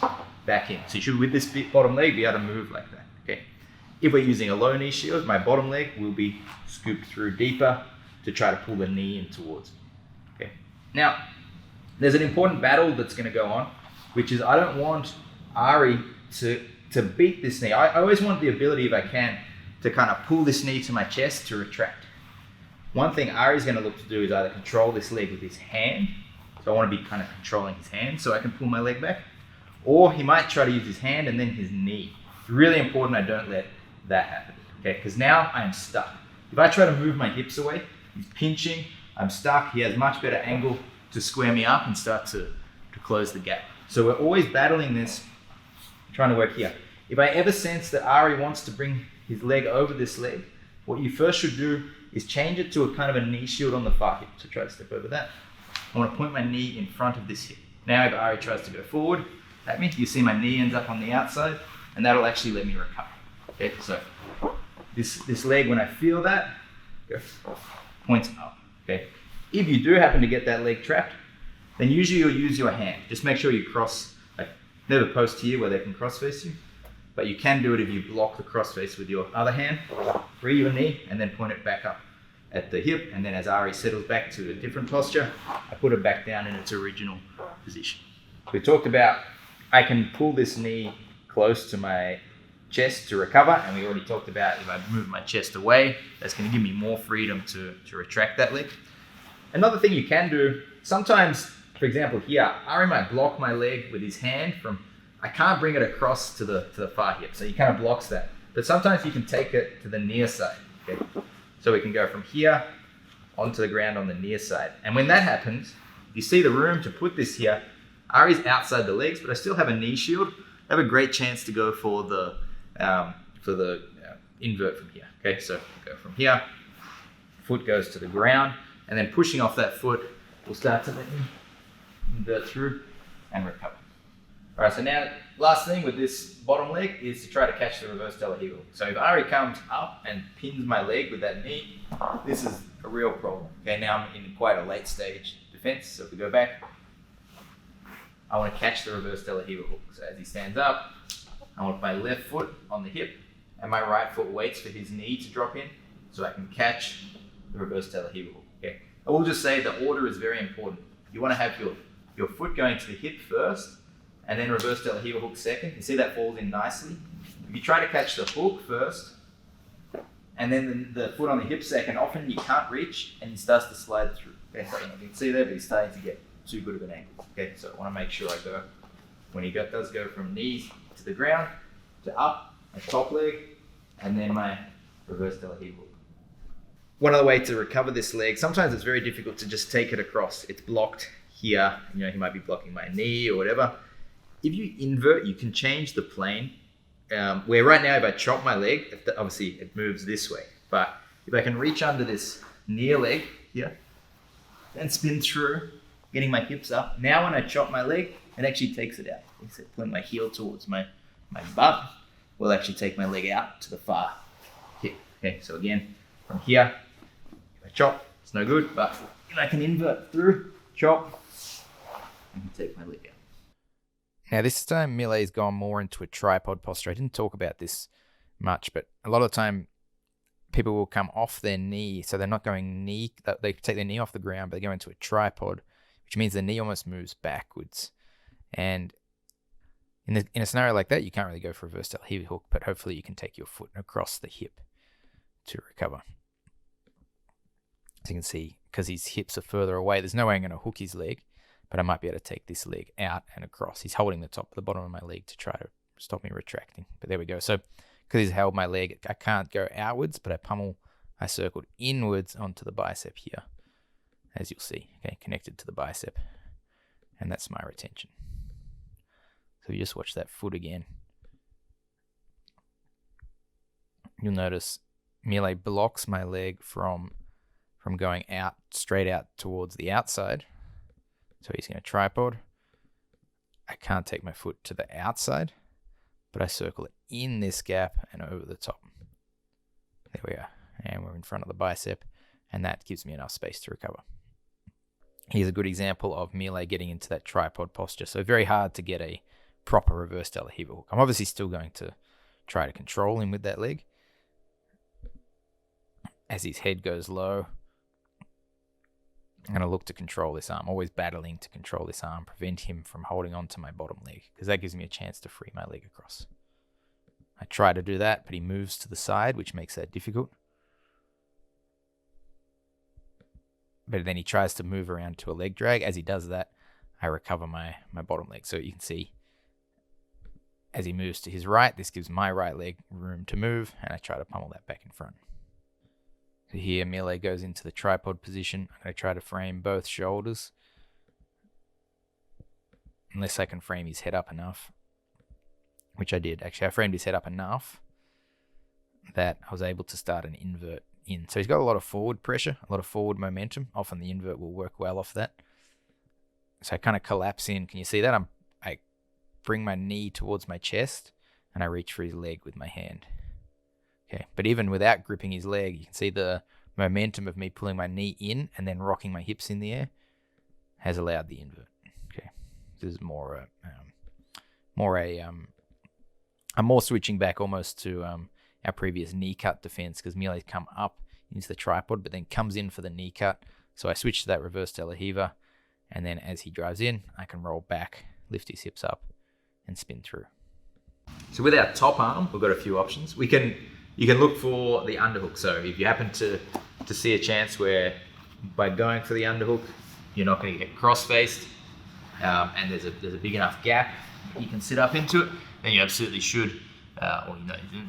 back in. So you should, with this bottom leg, be able to move like that. Okay. If we're using a low knee shield, my bottom leg will be scooped through deeper to try to pull the knee in towards me. Okay. Now, there's an important battle that's going to go on, which is I don't want Ari to beat this knee. I always want the ability, if I can, to kind of pull this knee to my chest to retract. One thing Ari's going to look to do is either control this leg with his hand. So I want to be kind of controlling his hand so I can pull my leg back. Or he might try to use his hand and then his knee. It's really important I don't let that happen. Okay, because now I am stuck. If I try to move my hips away, he's pinching, I'm stuck, he has much better angle to square me up and start to close the gap. So we're always battling this, trying to work here. If I ever sense that Ari wants to bring his leg over this leg, what you first should do is change it to a kind of a knee shield on the far hip. So try to step over that. I want to point my knee in front of this hip. Now if Ari tries to go forward at me, you see my knee ends up on the outside, and that'll actually let me recover. Okay, so this leg, when I feel that, points up. Okay, if you do happen to get that leg trapped, then usually you'll use your hand. Just make sure you cross, like never post here where they can cross face you, but you can do it if you block the cross face with your other hand, free your knee, and then point it back up at the hip, and then as Ari settles back to a different posture, I put it back down in its original position. We talked about I can pull this knee close to my chest to recover, and we already talked about if I move my chest away, that's going to give me more freedom to retract that leg. Another thing you can do, sometimes, for example here, Ari might block my leg with his hand from, I can't bring it across to the far hip, so he kind of blocks that. But sometimes you can take it to the near side, okay? So we can go from here onto the ground on the near side. And when that happens, you see the room to put this here, Ari's outside the legs, but I still have a knee shield. I have a great chance to go for the invert from here. Okay, so go from here, foot goes to the ground, and then pushing off that foot, we'll start to let me invert through and recover. All right, so now last thing with this bottom leg is to try to catch the reverse De La Riva. So if Ari comes up and pins my leg with that knee, this is a real problem. Okay, now I'm in quite a late stage defense. So if we go back, I want to catch the reverse De La Riva hook. So as he stands up, I want my left foot on the hip and my right foot waits for his knee to drop in so I can catch the reverse De La Riva hook. Okay, I will just say the order is very important. You want to have your foot going to the hip first, and then reverse De La Riva hook second. You see that falls in nicely. If you try to catch the hook first, and then the foot on the hip second, often you can't reach and he starts to slide through. Okay, so you can see there, but he's starting to get too good of an angle. Okay, so I want to make sure I go, when he does go from knees to the ground, to up, my top leg, and then my reverse De La Riva hook. One other way to recover this leg, sometimes it's very difficult to just take it across. It's blocked here, you know, he might be blocking my knee or whatever. If you invert, you can change the plane. Where right now, if I chop my leg, obviously it moves this way. But if I can reach under this near leg here and spin through, getting my hips up. Now when I chop my leg, it actually takes it out. So putting my heel towards my butt will actually take my leg out to the far hip. Okay, so again, from here, if I chop, it's no good, but if I can invert through, chop, I can take my leg out. Now, this time, Miele's gone more into a tripod posture. I didn't talk about this much, but a lot of the time, people will come off their knee. So they're not going knee, they take their knee off the ground, but they go into a tripod, which means the knee almost moves backwards. And in a scenario like that, you can't really go for a reverse De La Riva hook, but hopefully you can take your foot across the hip to recover. So you can see, because his hips are further away, there's no way I'm going to hook his leg, but I might be able to take this leg out and across. He's holding the bottom of my leg to try to stop me retracting. But there we go. So because he's held my leg, I can't go outwards, but I circled inwards onto the bicep here, as you'll see, okay, connected to the bicep. And that's my retention. So you just watch that foot again. You'll notice Miele blocks my leg from going out, straight out towards the outside. So he's going to tripod. I can't take my foot to the outside, but I circle it in this gap and over the top. There we are. And we're in front of the bicep, and that gives me enough space to recover. Here's a good example of Miele getting into that tripod posture. So very hard to get a proper reverse De La Riva hook. I'm obviously still going to try to control him with that leg. As his head goes low, I'm going to look to control this arm, always battling to control this arm, prevent him from holding on to my bottom leg, because that gives me a chance to free my leg across. I try to do that, but he moves to the side, which makes that difficult. But then he tries to move around to a leg drag. As he does that, I recover my bottom leg. So you can see, as he moves to his right, this gives my right leg room to move, and I try to pummel that back in front. Here, Mile goes into the tripod position. I'm going to try to frame both shoulders. Unless I can frame his head up enough. Which I did. Actually, I framed his head up enough that I was able to start an invert in. So he's got a lot of forward pressure, a lot of forward momentum. Often the invert will work well off that. So I kind of collapse in. Can you see that? I bring my knee towards my chest and I reach for his leg with my hand. Okay, but even without gripping his leg, you can see the momentum of me pulling my knee in and then rocking my hips in the air has allowed the invert. Okay, this is I'm more switching back almost to our previous knee cut defense because Mile's come up into the tripod, but then comes in for the knee cut. So I switch to that reverse De La Riva, and then as he drives in, I can roll back, lift his hips up, and spin through. So with our top arm, we've got a few options. You can look for the underhook. So if you happen to see a chance where by going for the underhook, you're not going to get cross-faced, and there's a big enough gap you can sit up into it, then you absolutely should, or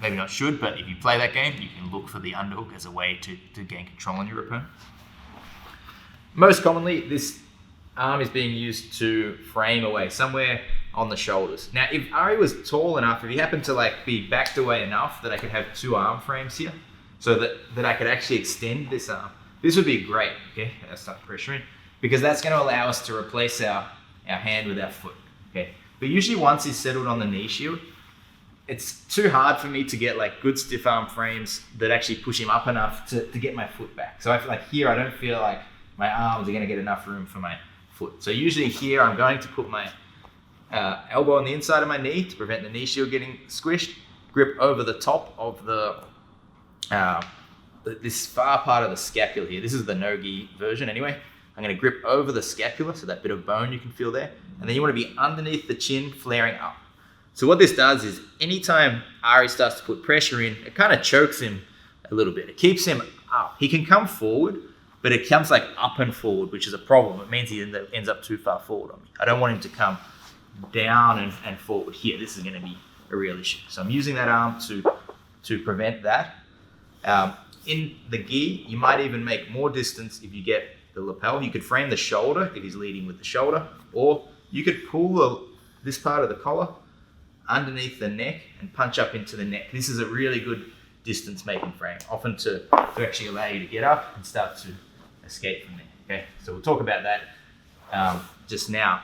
maybe not should, but if you play that game, you can look for the underhook as a way to gain control on your opponent. Most commonly, this arm is being used to frame away somewhere on the shoulders. Now, if Ari was tall enough, if he happened to be backed away enough that I could have two arm frames here, so that I could actually extend this arm, this would be great. Okay, I'll start pressuring, because that's going to allow us to replace our hand with our foot. Okay, but usually once he's settled on the knee shield, it's too hard for me to get good stiff arm frames that actually push him up enough to get my foot back. So I feel like here I don't feel like my arms are going to get enough room for my foot. So usually here I'm going to put my elbow on the inside of my knee to prevent the knee shield getting squished, grip over the top of this far part of the scapula here. This is the no-gi version anyway. I'm going to grip over the scapula, so that bit of bone you can feel there. And then you want to be underneath the chin, flaring up. So what this does is anytime Ari starts to put pressure in, it kind of chokes him a little bit. It keeps him up. He can come forward, but it comes up and forward, which is a problem. It means he ends up too far forward on me. I don't want him to come down and forward here. This is going to be a real issue. So I'm using that arm to prevent that. In the gi, you might even make more distance if you get the lapel. You could frame the shoulder if he's leading with the shoulder, or you could pull this part of the collar underneath the neck and punch up into the neck. This is a really good distance making frame, often to actually allow you to get up and start to escape from there. Okay, so we'll talk about that just now.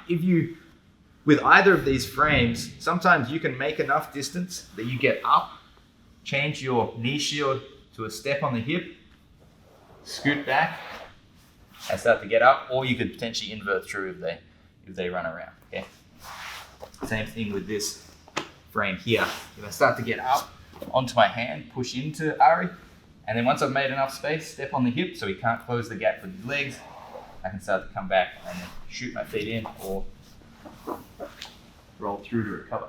With either of these frames, sometimes you can make enough distance that you get up, change your knee shield to a step on the hip, scoot back, and start to get up, or you could potentially invert through if they run around. Okay. Same thing with this frame here. If I start to get up onto my hand, push into Ari, and then once I've made enough space, step on the hip so he can't close the gap with his legs, I can start to come back and then shoot my feet in or roll through to recover.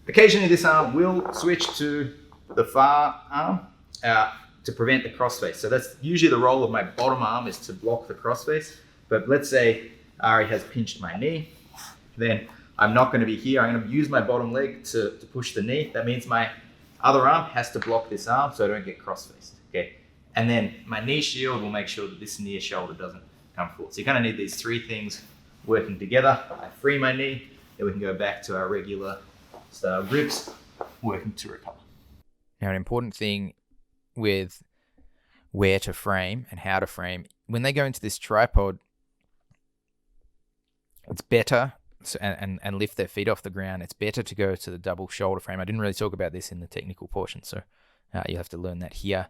Occasionally this arm will switch to the far arm to prevent the crossface. So that's usually the role of my bottom arm, is to block the crossface. But let's say Ari has pinched my knee, then I'm not going to be here. I'm going to use my bottom leg to push the knee. That means my other arm has to block this arm so I don't get cross-faced. Okay, and then my knee shield will make sure that this near shoulder doesn't come forward. So you kind of need these three things working together. I free my knee, then we can go back to our regular style grips, working to recover. Now, an important thing with where to frame and how to frame, when they go into this tripod, it's better, and lift their feet off the ground, it's better to go to the double shoulder frame. I didn't really talk about this in the technical portion, so you have to learn that here.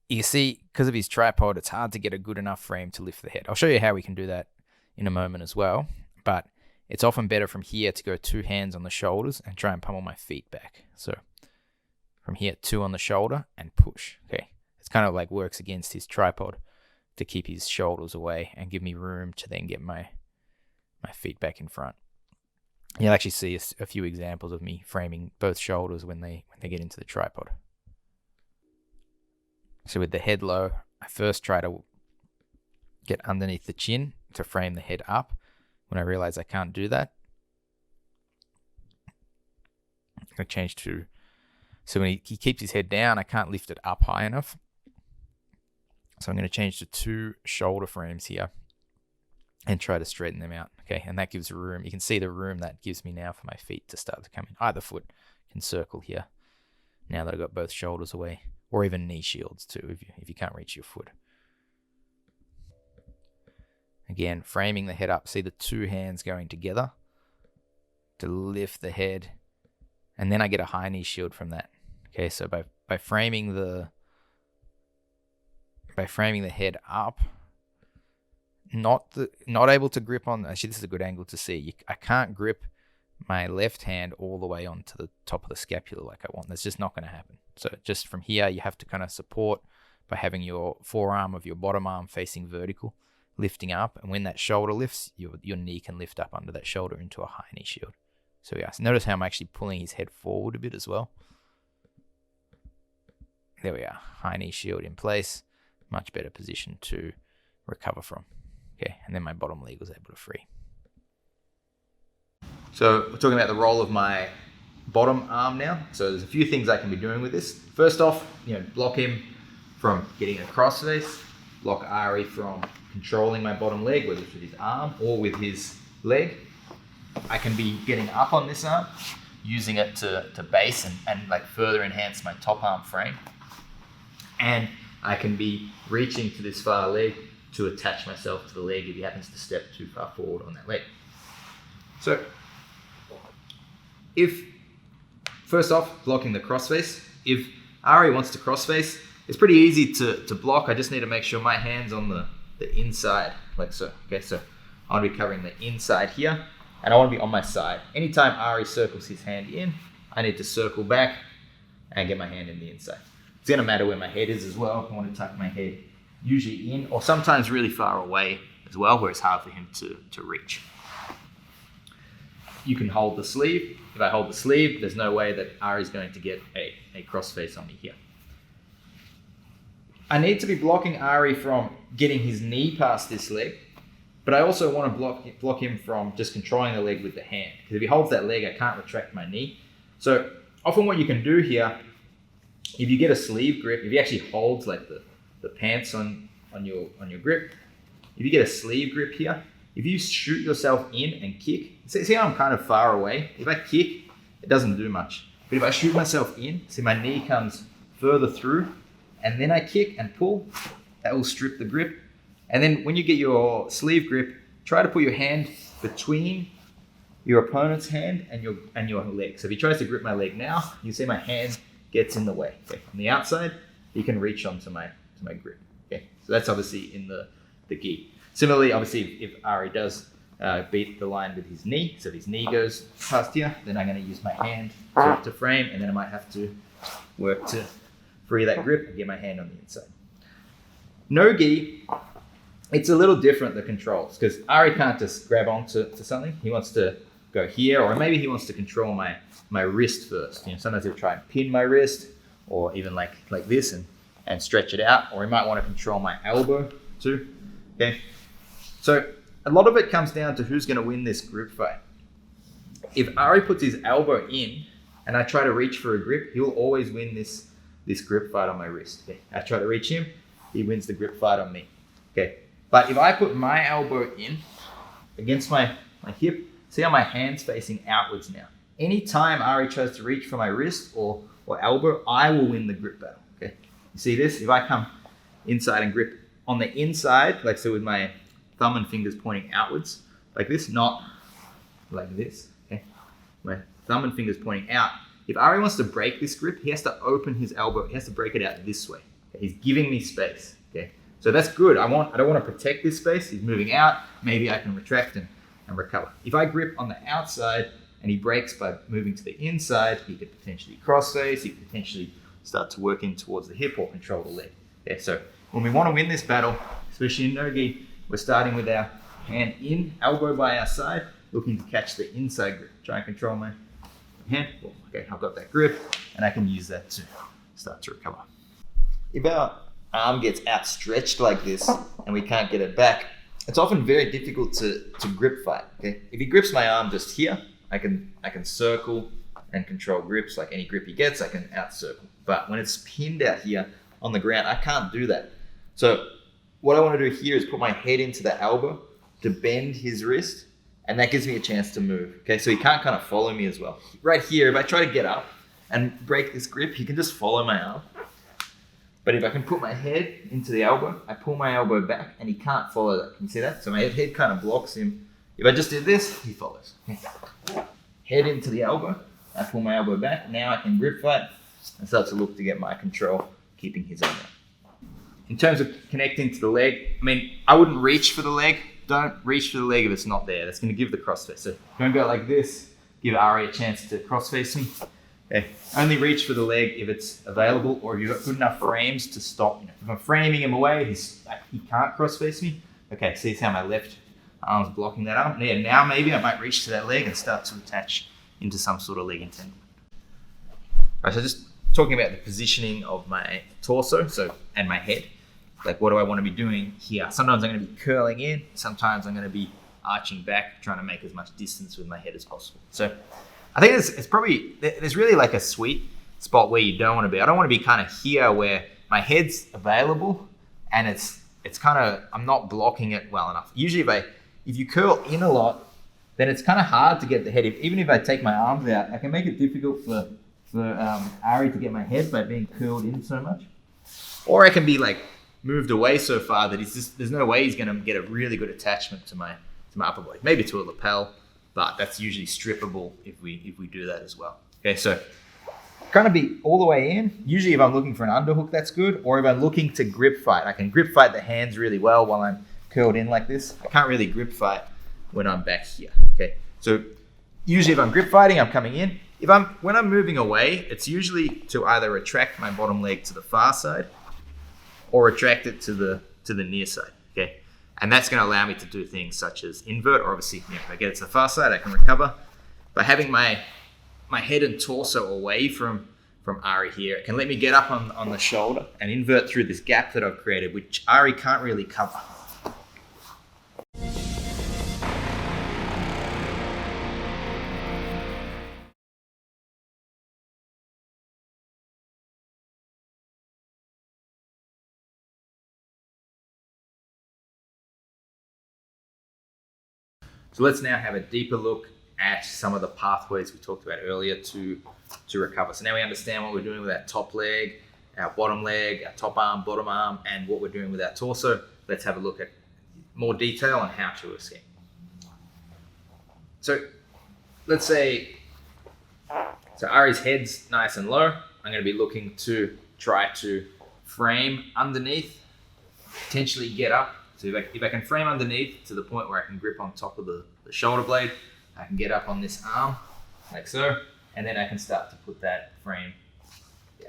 You see, because of his tripod, it's hard to get a good enough frame to lift the head. I'll show you how we can do that in a moment as well, but it's often better from here to go two hands on the shoulders and try and pummel my feet back. So from here, two on the shoulder and push. Okay, it's kind of works against his tripod to keep his shoulders away and give me room to then get my feet back in front. You'll actually see a few examples of me framing both shoulders when they get into the tripod. So with the head low, I first try to get underneath the chin to frame the head up. When I realize I can't do that, I change to So when he keeps his head down, I can't lift it up high enough. So I'm going to change to 2 shoulder frames here and try to straighten them out. Okay, and that gives room. You can see the room that gives me now for my feet to start to come in. Either foot can circle here now that I've got both shoulders away, or even knee shields too if you can't reach your foot. Again, framing the head up. See the 2 hands going together to lift the head, and then I get a high knee shield from that. Okay, so by framing the head up, not able to grip on. Actually, this is a good angle to see. I can't grip my left hand all the way onto the top of the scapula like I want. That's just not going to happen. So just from here, you have to kind of support by having your forearm of your bottom arm facing vertical, lifting up, and when that shoulder lifts, your knee can lift up under that shoulder into a high knee shield. So yeah, so notice how I'm actually pulling his head forward a bit as well. There we are, high knee shield in place, much better position to recover from. Okay, and then my bottom leg was able to free. So we're talking about the role of my bottom arm now. So there's a few things I can be doing with this. First off, block him from getting a cross face, block Ari from controlling my bottom leg, whether it's with his arm or with his leg. I can be getting up on this arm, using it to base and like further enhance my top arm frame. And I can be reaching to this far leg to attach myself to the leg if he happens to step too far forward on that leg. So first off, blocking the crossface. If Ari wants to crossface, it's pretty easy to block. I just need to make sure my hand's on the inside, like so. Okay, so I want to be covering the inside here, and I want to be on my side. Anytime Ari circles his hand in, I need to circle back and get my hand in the inside. It's going to matter where my head is as well. I want to tuck my head usually in, or sometimes really far away as well, where it's hard for him to reach. You can hold the sleeve. If I hold the sleeve, there's no way that Ari's going to get a crossface on me here. I need to be blocking Ari from getting his knee past this leg, but I also want to block him from just controlling the leg with the hand. Because if he holds that leg, I can't retract my knee. So often what you can do here, if you get a sleeve grip, if he actually holds like the pants on your grip, if you get a sleeve grip here, if you shoot yourself in and kick, see how I'm kind of far away? If I kick, it doesn't do much. But if I shoot myself in, see my knee comes further through, and then I kick and pull, that will strip the grip. And then when you get your sleeve grip, try to put your hand between your opponent's hand and your leg. So if he tries to grip my leg now, you see my hand gets in the way. Okay. On the outside, you can reach onto my grip. Okay. So that's obviously in the gi. Similarly, obviously, if Ari does beat the line with his knee, so if his knee goes past here, then I'm going to use my hand to frame, and then I might have to work to free that grip and get my hand on the inside. No gi, it's a little different, the controls, because Ari can't just grab onto something. He wants to go here, or maybe he wants to control my wrist first. Sometimes he'll try and pin my wrist, or even like this and stretch it out, or he might want to control my elbow too. Okay. So a lot of it comes down to who's going to win this grip fight. If Ari puts his elbow in and I try to reach for a grip, he'll always win this grip fight on my wrist. Okay. I try to reach him, he wins the grip fight on me. Okay. But if I put my elbow in against my hip, see how my hand's facing outwards now. Anytime Ari tries to reach for my wrist or elbow, I will win the grip battle. Okay. You see this? If I come inside and grip on the inside, like so with my thumb and fingers pointing outwards, like this, not like this, okay? My thumb and fingers pointing out. If Ari wants to break this grip, he has to open his elbow, he has to break it out this way. Okay? He's giving me space, okay? So that's good. I don't want to protect this space. He's moving out, maybe I can retract and recover. If I grip on the outside and he breaks by moving to the inside, he could potentially crossface, he could potentially start to work in towards the hip or control the leg. Okay, so when we want to win this battle, especially in no-gi, we're starting with our hand in, elbow by our side, looking to catch the inside grip. Try and control my hand. Oh, okay, I've got that grip, and I can use that to start to recover. If our arm gets outstretched like this, and we can't get it back, it's often very difficult to grip fight. Okay, if he grips my arm just here, I can circle and control grips. Like any grip he gets, I can out circle. But when it's pinned out here on the ground, I can't do that. So what I want to do here is put my head into the elbow to bend his wrist, and that gives me a chance to move. Okay, so he can't kind of follow me as well. Right here, if I try to get up and break this grip, he can just follow my arm. But if I can put my head into the elbow, I pull my elbow back and he can't follow that. Can you see that? So my head kind of blocks him. If I just did this, he follows. Head into the elbow, I pull my elbow back. Now I can grip fight and start to look to get my control, keeping his own. In terms of connecting to the leg, I mean, I wouldn't reach for the leg. Don't reach for the leg if it's not there. That's going to give the crossface. So don't go like this. Give Ari a chance to crossface me. Okay. Only reach for the leg if it's available, or if you've got good enough frames to stop. If I'm framing him away, he can't crossface me. Okay, see how my left arm's blocking that arm. Yeah, now maybe I might reach to that leg and start to attach into some sort of leg entanglement. All right, so just talking about the positioning of my torso, and my head. Like, what do I want to be doing here? Sometimes I'm going to be curling in. Sometimes I'm going to be arching back, trying to make as much distance with my head as possible. So I think there's really like a sweet spot where you don't want to be. I don't want to be kind of here where my head's available and it's kind of, I'm not blocking it well enough. Usually if you curl in a lot, then it's kind of hard to get the head. Even if I take my arms out, I can make it difficult for Ari to get my head by being curled in so much. Or I can be like moved away so far that there's no way he's going to get a really good attachment to my upper body. Maybe to a lapel, but that's usually strippable if we do that as well. Okay, so kind of be all the way in. Usually if I'm looking for an underhook, that's good. Or if I'm looking to grip fight, I can grip fight the hands really well while I'm curled in like this. I can't really grip fight when I'm back here. Okay, so usually if I'm grip fighting, I'm coming in. When I'm moving away, it's usually to either retract my bottom leg to the far side or retract it to the near side. Okay, and that's going to allow me to do things such as invert, or obviously, if I get it to the far side, I can recover. By having my head and torso away from Ari here, it can let me get up on the shoulder and invert through this gap that I've created, which Ari can't really cover. So let's now have a deeper look at some of the pathways we talked about earlier to recover. So now we understand what we're doing with our top leg, our bottom leg, our top arm, bottom arm, and what we're doing with our torso. Let's have a look at more detail on how to escape. So let's say, Ari's head's nice and low. I'm going to be looking to try to frame underneath, potentially get up. So if I can frame underneath to the point where I can grip on top of the shoulder blade, I can get up on this arm like so, and then I can start to put that frame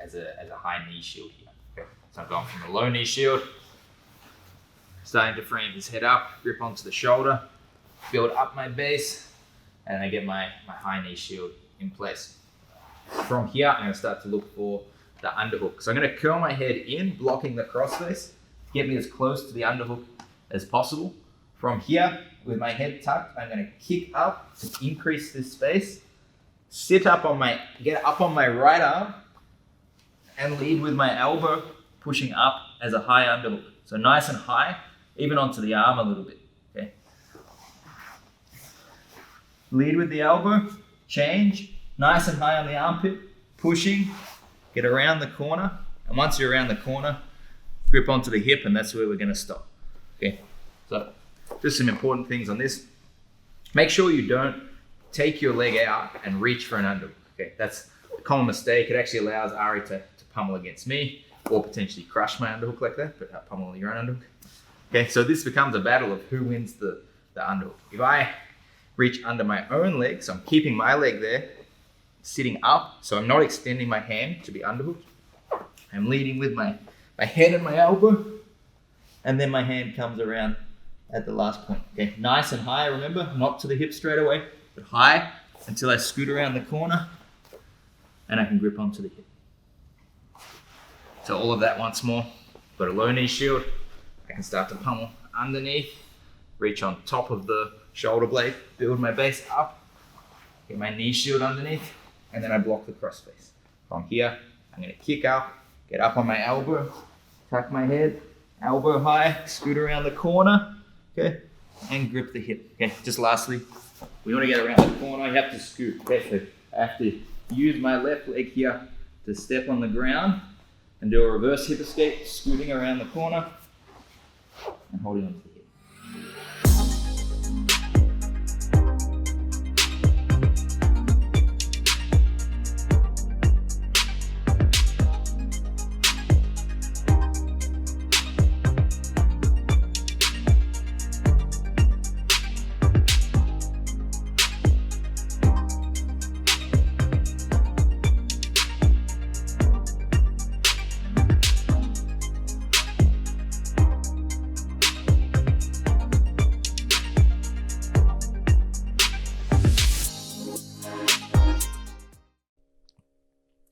as a high knee shield here. Okay. So I'm going from a low knee shield, starting to frame his head up, grip onto the shoulder, build up my base, and I get my high knee shield in place. From here, I'm going to start to look for the underhook. So I'm going to curl my head in, blocking the crossface, get me as close to the underhook as possible. From here, with my head tucked, I'm going to kick up to increase this space, get up on my right arm, and lead with my elbow pushing up as a high underhook. So nice and high, even onto the arm a little bit. Okay. Lead with the elbow, change, nice and high on the armpit, pushing, get around the corner, and once you're around the corner, grip onto the hip, and that's where we're going to stop. Okay, so just some important things on this. Make sure you don't take your leg out and reach for an underhook. Okay, that's a common mistake. It actually allows Ari to pummel against me, or potentially crush my underhook like that, but not pummel your own underhook. Okay, so this becomes a battle of who wins the underhook. If I reach under my own leg, so I'm keeping my leg there, sitting up, so I'm not extending my hand to be underhooked. I'm leading with my head and my elbow, and then my hand comes around at the last point. Okay, nice and high, remember, not to the hip straight away, but high until I scoot around the corner and I can grip onto the hip. So all of that once more. Got a low knee shield. I can start to pummel underneath, reach on top of the shoulder blade, build my base up, get my knee shield underneath, and then I block the cross face. From here, I'm gonna kick up, get up on my elbow, tuck my head, elbow high, scoot around the corner, okay, and grip the hip. Okay, just lastly, we want to get around the corner, you have to scoot. Okay, so I have to use my left leg here to step on the ground and do a reverse hip escape, scooting around the corner and holding on to the hip.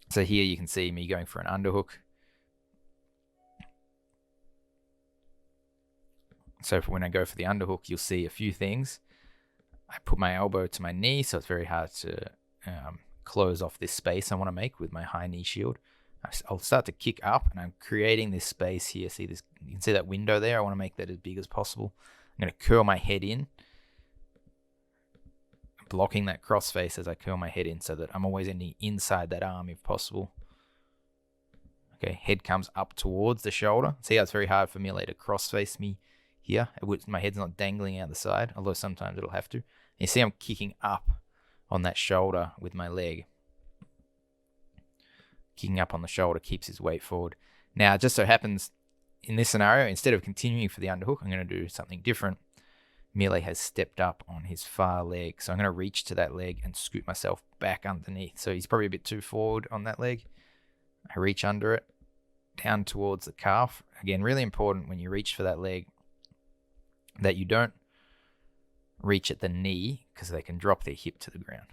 So here you can see me going for an underhook. So when I go for the underhook, you'll see a few things. I put my elbow to my knee, so it's very hard to close off this space I want to make with my high knee shield. I'll start to kick up, and I'm creating this space here. See this? You can see that window there. I want to make that as big as possible. I'm going to curl my head in, blocking that cross face as I curl my head in so that I'm always ending inside that arm if possible. Okay, head comes up towards the shoulder. See how it's very hard for me to cross face me here. My head's not dangling out the side, although sometimes it'll have to. And you see I'm kicking up on that shoulder with my leg. Kicking up on the shoulder keeps his weight forward. Now, it just so happens in this scenario, instead of continuing for the underhook, I'm going to do something different. Mile has stepped up on his far leg, so I'm going to reach to that leg and scoot myself back underneath. So he's probably a bit too forward on that leg. I reach under it, down towards the calf. Again, really important when you reach for that leg that you don't reach at the knee, because they can drop their hip to the ground.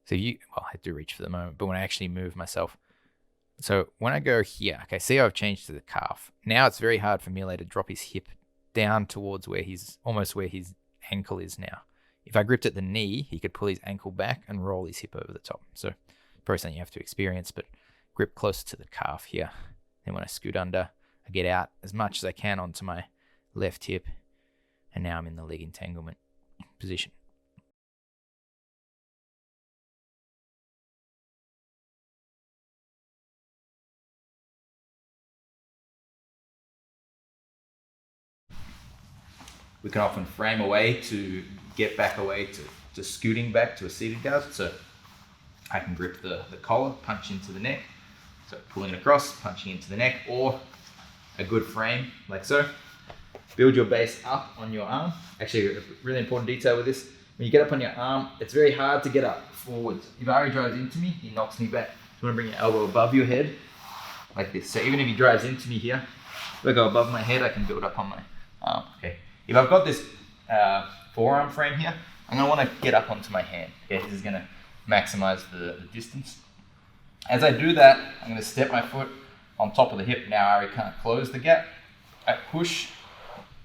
So I do reach for the moment, but when I actually move myself. So when I go here, okay, see how I've changed to the calf. Now it's very hard for Mile to drop his hip down towards almost where his ankle is now. If I gripped at the knee, he could pull his ankle back and roll his hip over the top. So probably something you have to experience, but grip closer to the calf here. Then when I scoot under, I get out as much as I can onto my left hip, and now I'm in the leg entanglement position. We can often frame away to get back away to scooting back to a seated guard. So I can grip the collar, punch into the neck. So pulling it across, punching into the neck, or a good frame like so. Build your base up on your arm. Actually, a really important detail with this, when you get up on your arm, it's very hard to get up forwards. If Ari drives into me, he knocks me back. You want to bring your elbow above your head, like this. So even if he drives into me here, if I go above my head, I can build up on my arm. Okay. If I've got this forearm frame here, I'm going to want to get up onto my hand. Okay, this is going to maximize the distance. As I do that, I'm going to step my foot on top of the hip. Now Ari can't close the gap. I push,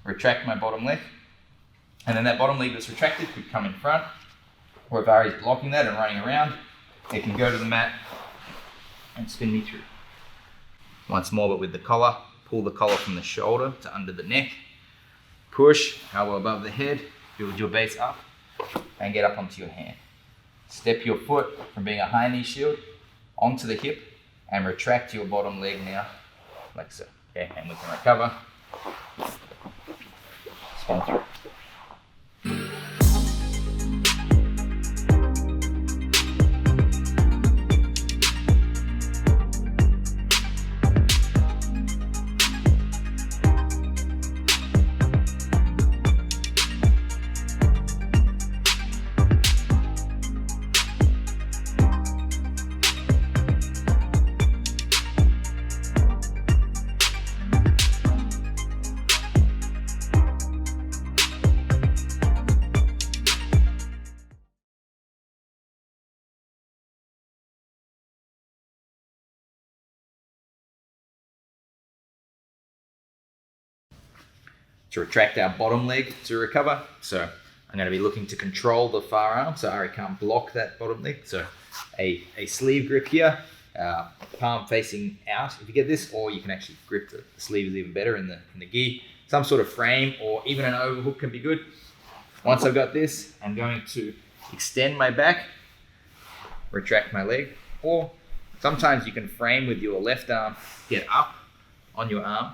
retract my bottom leg, and then that bottom leg that's retracted could come in front, or if Ari's blocking that and running around, it can go to the mat and spin me through. Once more, but with the collar, pull the collar from the shoulder to under the neck. Push, elbow above the head, build your base up, and get up onto your hand. Step your foot from being a high knee shield onto the hip, and retract your bottom leg now, like so. Okay, and we can recover. Spin through. To retract our bottom leg to recover. So I'm going to be looking to control the far arm so Ari can't block that bottom leg. So a sleeve grip here, palm facing out if you get this, or you can actually grip the sleeve is even better in the gi. Some sort of frame or even an overhook can be good. Once I've got this, I'm going to extend my back, retract my leg, or sometimes you can frame with your left arm, get up on your arm,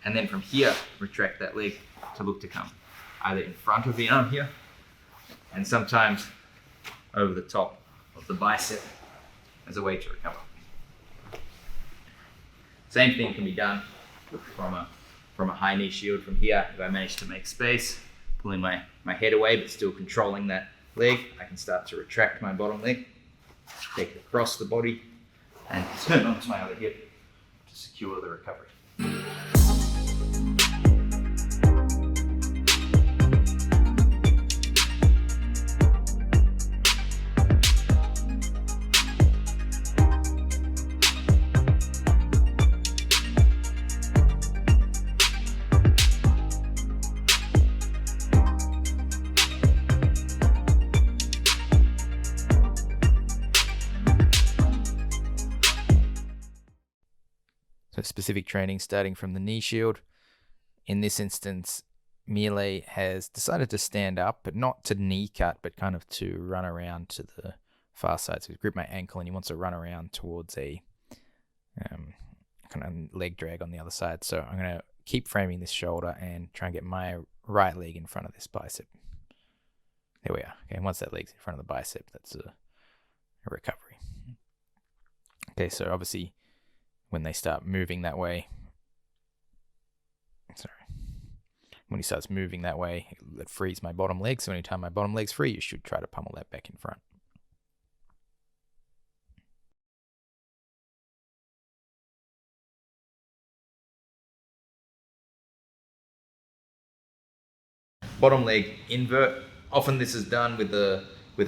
and then from here, retract that leg to look to come either in front of the arm here, and sometimes over the top of the bicep as a way to recover. Same thing can be done from a high knee shield from here. If I manage to make space, pulling my head away but still controlling that leg, I can start to retract my bottom leg, take it across the body, and turn onto my other hip to secure the recovery. So specific training starting from the knee shield. In this instance, Miele has decided to stand up, but not to knee cut, but kind of to run around to the far side. So he's gripped my ankle and he wants to run around towards a kind of leg drag on the other side. So I'm going to keep framing this shoulder and try and get my right leg in front of this bicep. There we are. Okay, and once that leg's in front of the bicep, that's a recovery. Okay, so obviously when they start moving that way, when he starts moving that way, it frees my bottom leg. So anytime my bottom leg's free, you should try to pummel that back in front. Bottom leg invert. Often this is done with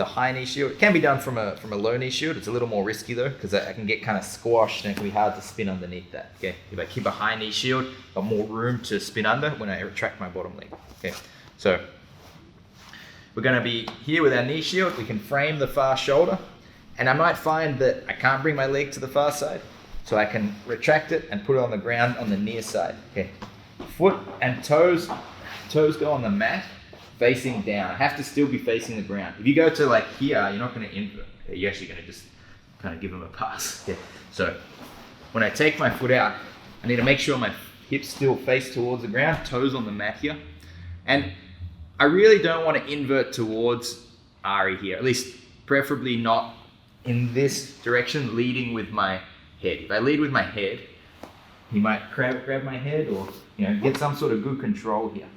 a high knee shield. It can be done from a low knee shield. It's a little more risky though, because I can get kind of squashed and it can be hard to spin underneath that. Okay, if I keep a high knee shield, I've got more room to spin under when I retract my bottom leg. Okay, so we're going to be here with our knee shield. We can frame the far shoulder, and I might find that I can't bring my leg to the far side, so I can retract it and put it on the ground on the near side. Okay, foot and toes go on the mat, facing down. I have to still be facing the ground. If you go to like here, you're not going to invert. Okay? You're actually going to just kind of give them a pass. Okay? So when I take my foot out, I need to make sure my hips still face towards the ground, toes on the mat here. And I really don't want to invert towards Ari here, at least preferably not in this direction, leading with my head. If I lead with my head, he might grab my head or get some sort of good control here.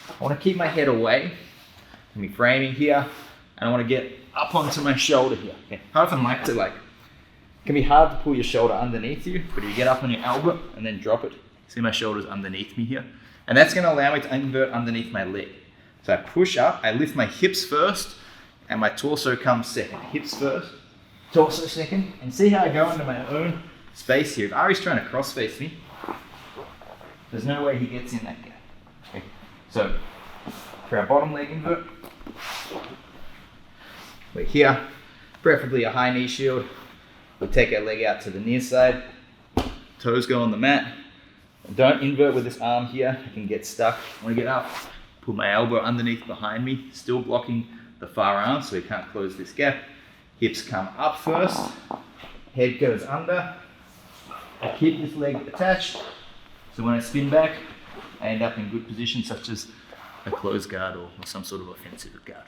I want to keep my head away and be framing here, and I want to get up onto my shoulder here. Okay. I often like to it can be hard to pull your shoulder underneath you, but if you get up on your elbow and then drop it, see my shoulder's underneath me here, and that's going to allow me to invert underneath my leg. So I push up, I lift my hips first, and my torso comes second. Hips first, torso second, and see how I go into my own space here. If Ari's trying to cross face me, there's no way he gets in that gap. Okay. So for our bottom leg invert, we're here, preferably a high knee shield. We'll take our leg out to the near side, toes go on the mat. Don't invert with this arm here, I can get stuck. I want to get up, put my elbow underneath behind me, still blocking the far arm so we can't close this gap. Hips come up first, head goes under. I keep this leg attached, so when I spin back, I end up in good position such as a closed guard or some sort of offensive guard.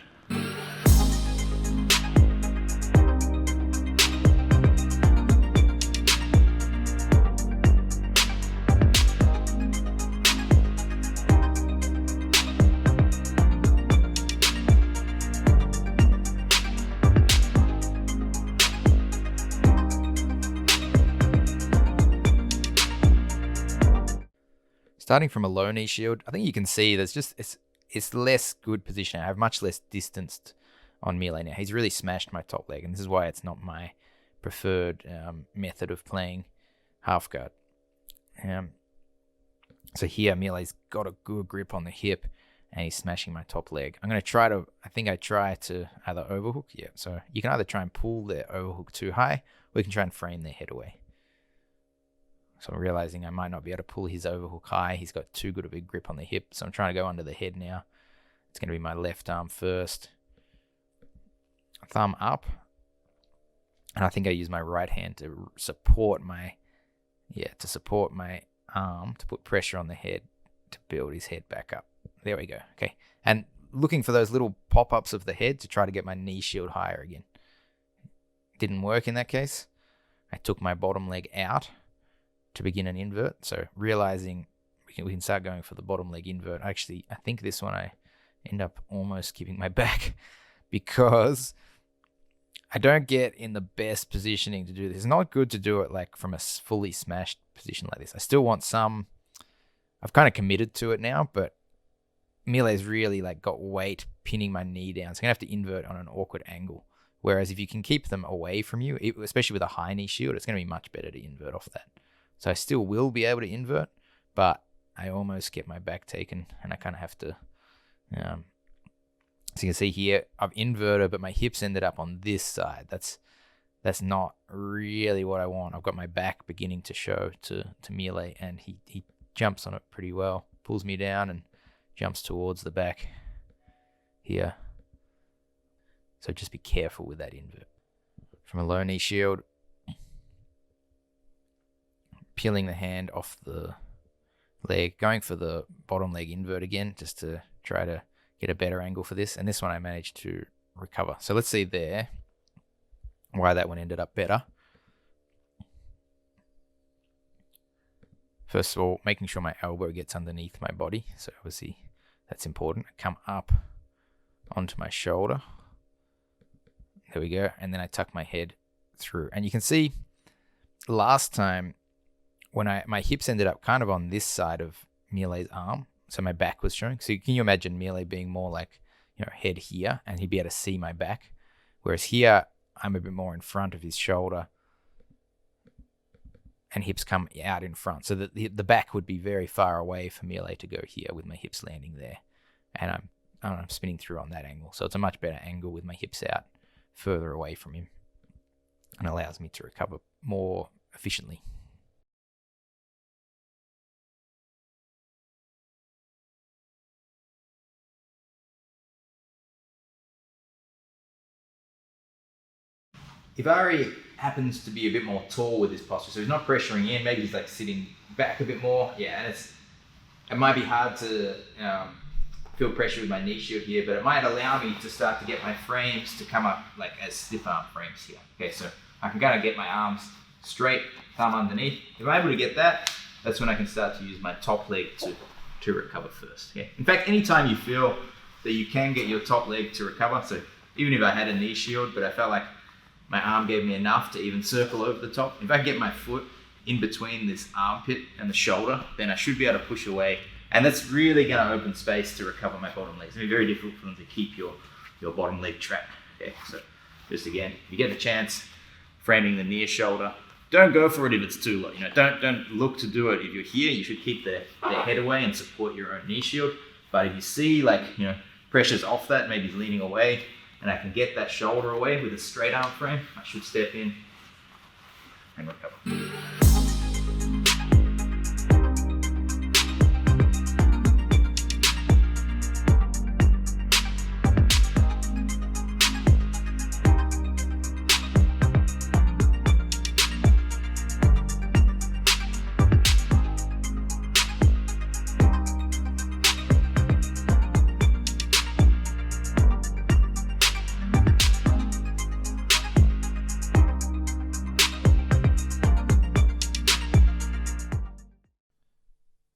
Starting from a low knee shield, I think you can see there's just it's less good position. I have much less distance on Miele now. He's really smashed my top leg, and this is why it's not my preferred method of playing half guard. So here, Miele's got a good grip on the hip, and he's smashing my top leg. I think I try to either overhook. Yeah, so you can either try and pull their overhook too high, or you can try and frame their head away. So I'm realizing I might not be able to pull his overhook high. He's got too good of a grip on the hip. So I'm trying to go under the head now. It's going to be my left arm first. Thumb up. And I think I use my right hand to support my arm, to put pressure on the head, to build his head back up. There we go. Okay. And looking for those little pop-ups of the head to try to get my knee shield higher again. Didn't work in that case. I took my bottom leg out to begin an invert. So realizing we can start going for the bottom leg invert. Actually, I think this one I end up almost giving my back because I don't get in the best positioning to do this. It's not good to do it like from a fully smashed position like this. I still want some. I've kind of committed to it now, but Miele's really like got weight pinning my knee down. So I'm gonna have to invert on an awkward angle. Whereas if you can keep them away from you, especially with a high knee shield, it's gonna be much better to invert off that. So I still will be able to invert, but I almost get my back taken, and I kind of have to. So you can see here, I've inverted, but my hips ended up on this side. That's not really what I want. I've got my back beginning to show to Miele, and he jumps on it pretty well, pulls me down, and jumps towards the back here. So just be careful with that invert. From a low knee shield, peeling the hand off the leg, going for the bottom leg invert again, just to try to get a better angle for this. And this one I managed to recover. So let's see there why that one ended up better. First of all, making sure my elbow gets underneath my body. So obviously that's important. I come up onto my shoulder. There we go. And then I tuck my head through. And you can see last time when my hips ended up kind of on this side of Miele's arm. So my back was showing. So can you imagine Miele being more like, head here, and he'd be able to see my back? Whereas here, I'm a bit more in front of his shoulder, and hips come out in front. So that the back would be very far away for Miele to go here with my hips landing there. And I'm spinning through on that angle. So it's a much better angle with my hips out further away from him, and allows me to recover more efficiently. If Ari happens to be a bit more tall with this posture, so he's not pressuring in, maybe he's like sitting back a bit more, and it might be hard to feel pressure with my knee shield here, but it might allow me to start to get my frames to come up like as stiff arm frames here. Okay, so I can kind of get my arms straight, thumb underneath. If I'm able to get that, that's when I can start to use my top leg to recover first. Yeah. In fact, anytime you feel that you can get your top leg to recover, so even if I had a knee shield, but I felt like my arm gave me enough to even circle over the top. If I get my foot in between this armpit and the shoulder, then I should be able to push away. And that's really going to open space to recover my bottom leg. It's going to be very difficult for them to keep your bottom leg trapped. Okay, so just again, if you get the chance, framing the near shoulder, don't go for it if it's too low. Don't look to do it. If you're here, you should keep their head away and support your own knee shield. But if you see pressure's off that, maybe he's leaning away, and I can get that shoulder away with a straight arm frame, I should step in and recover.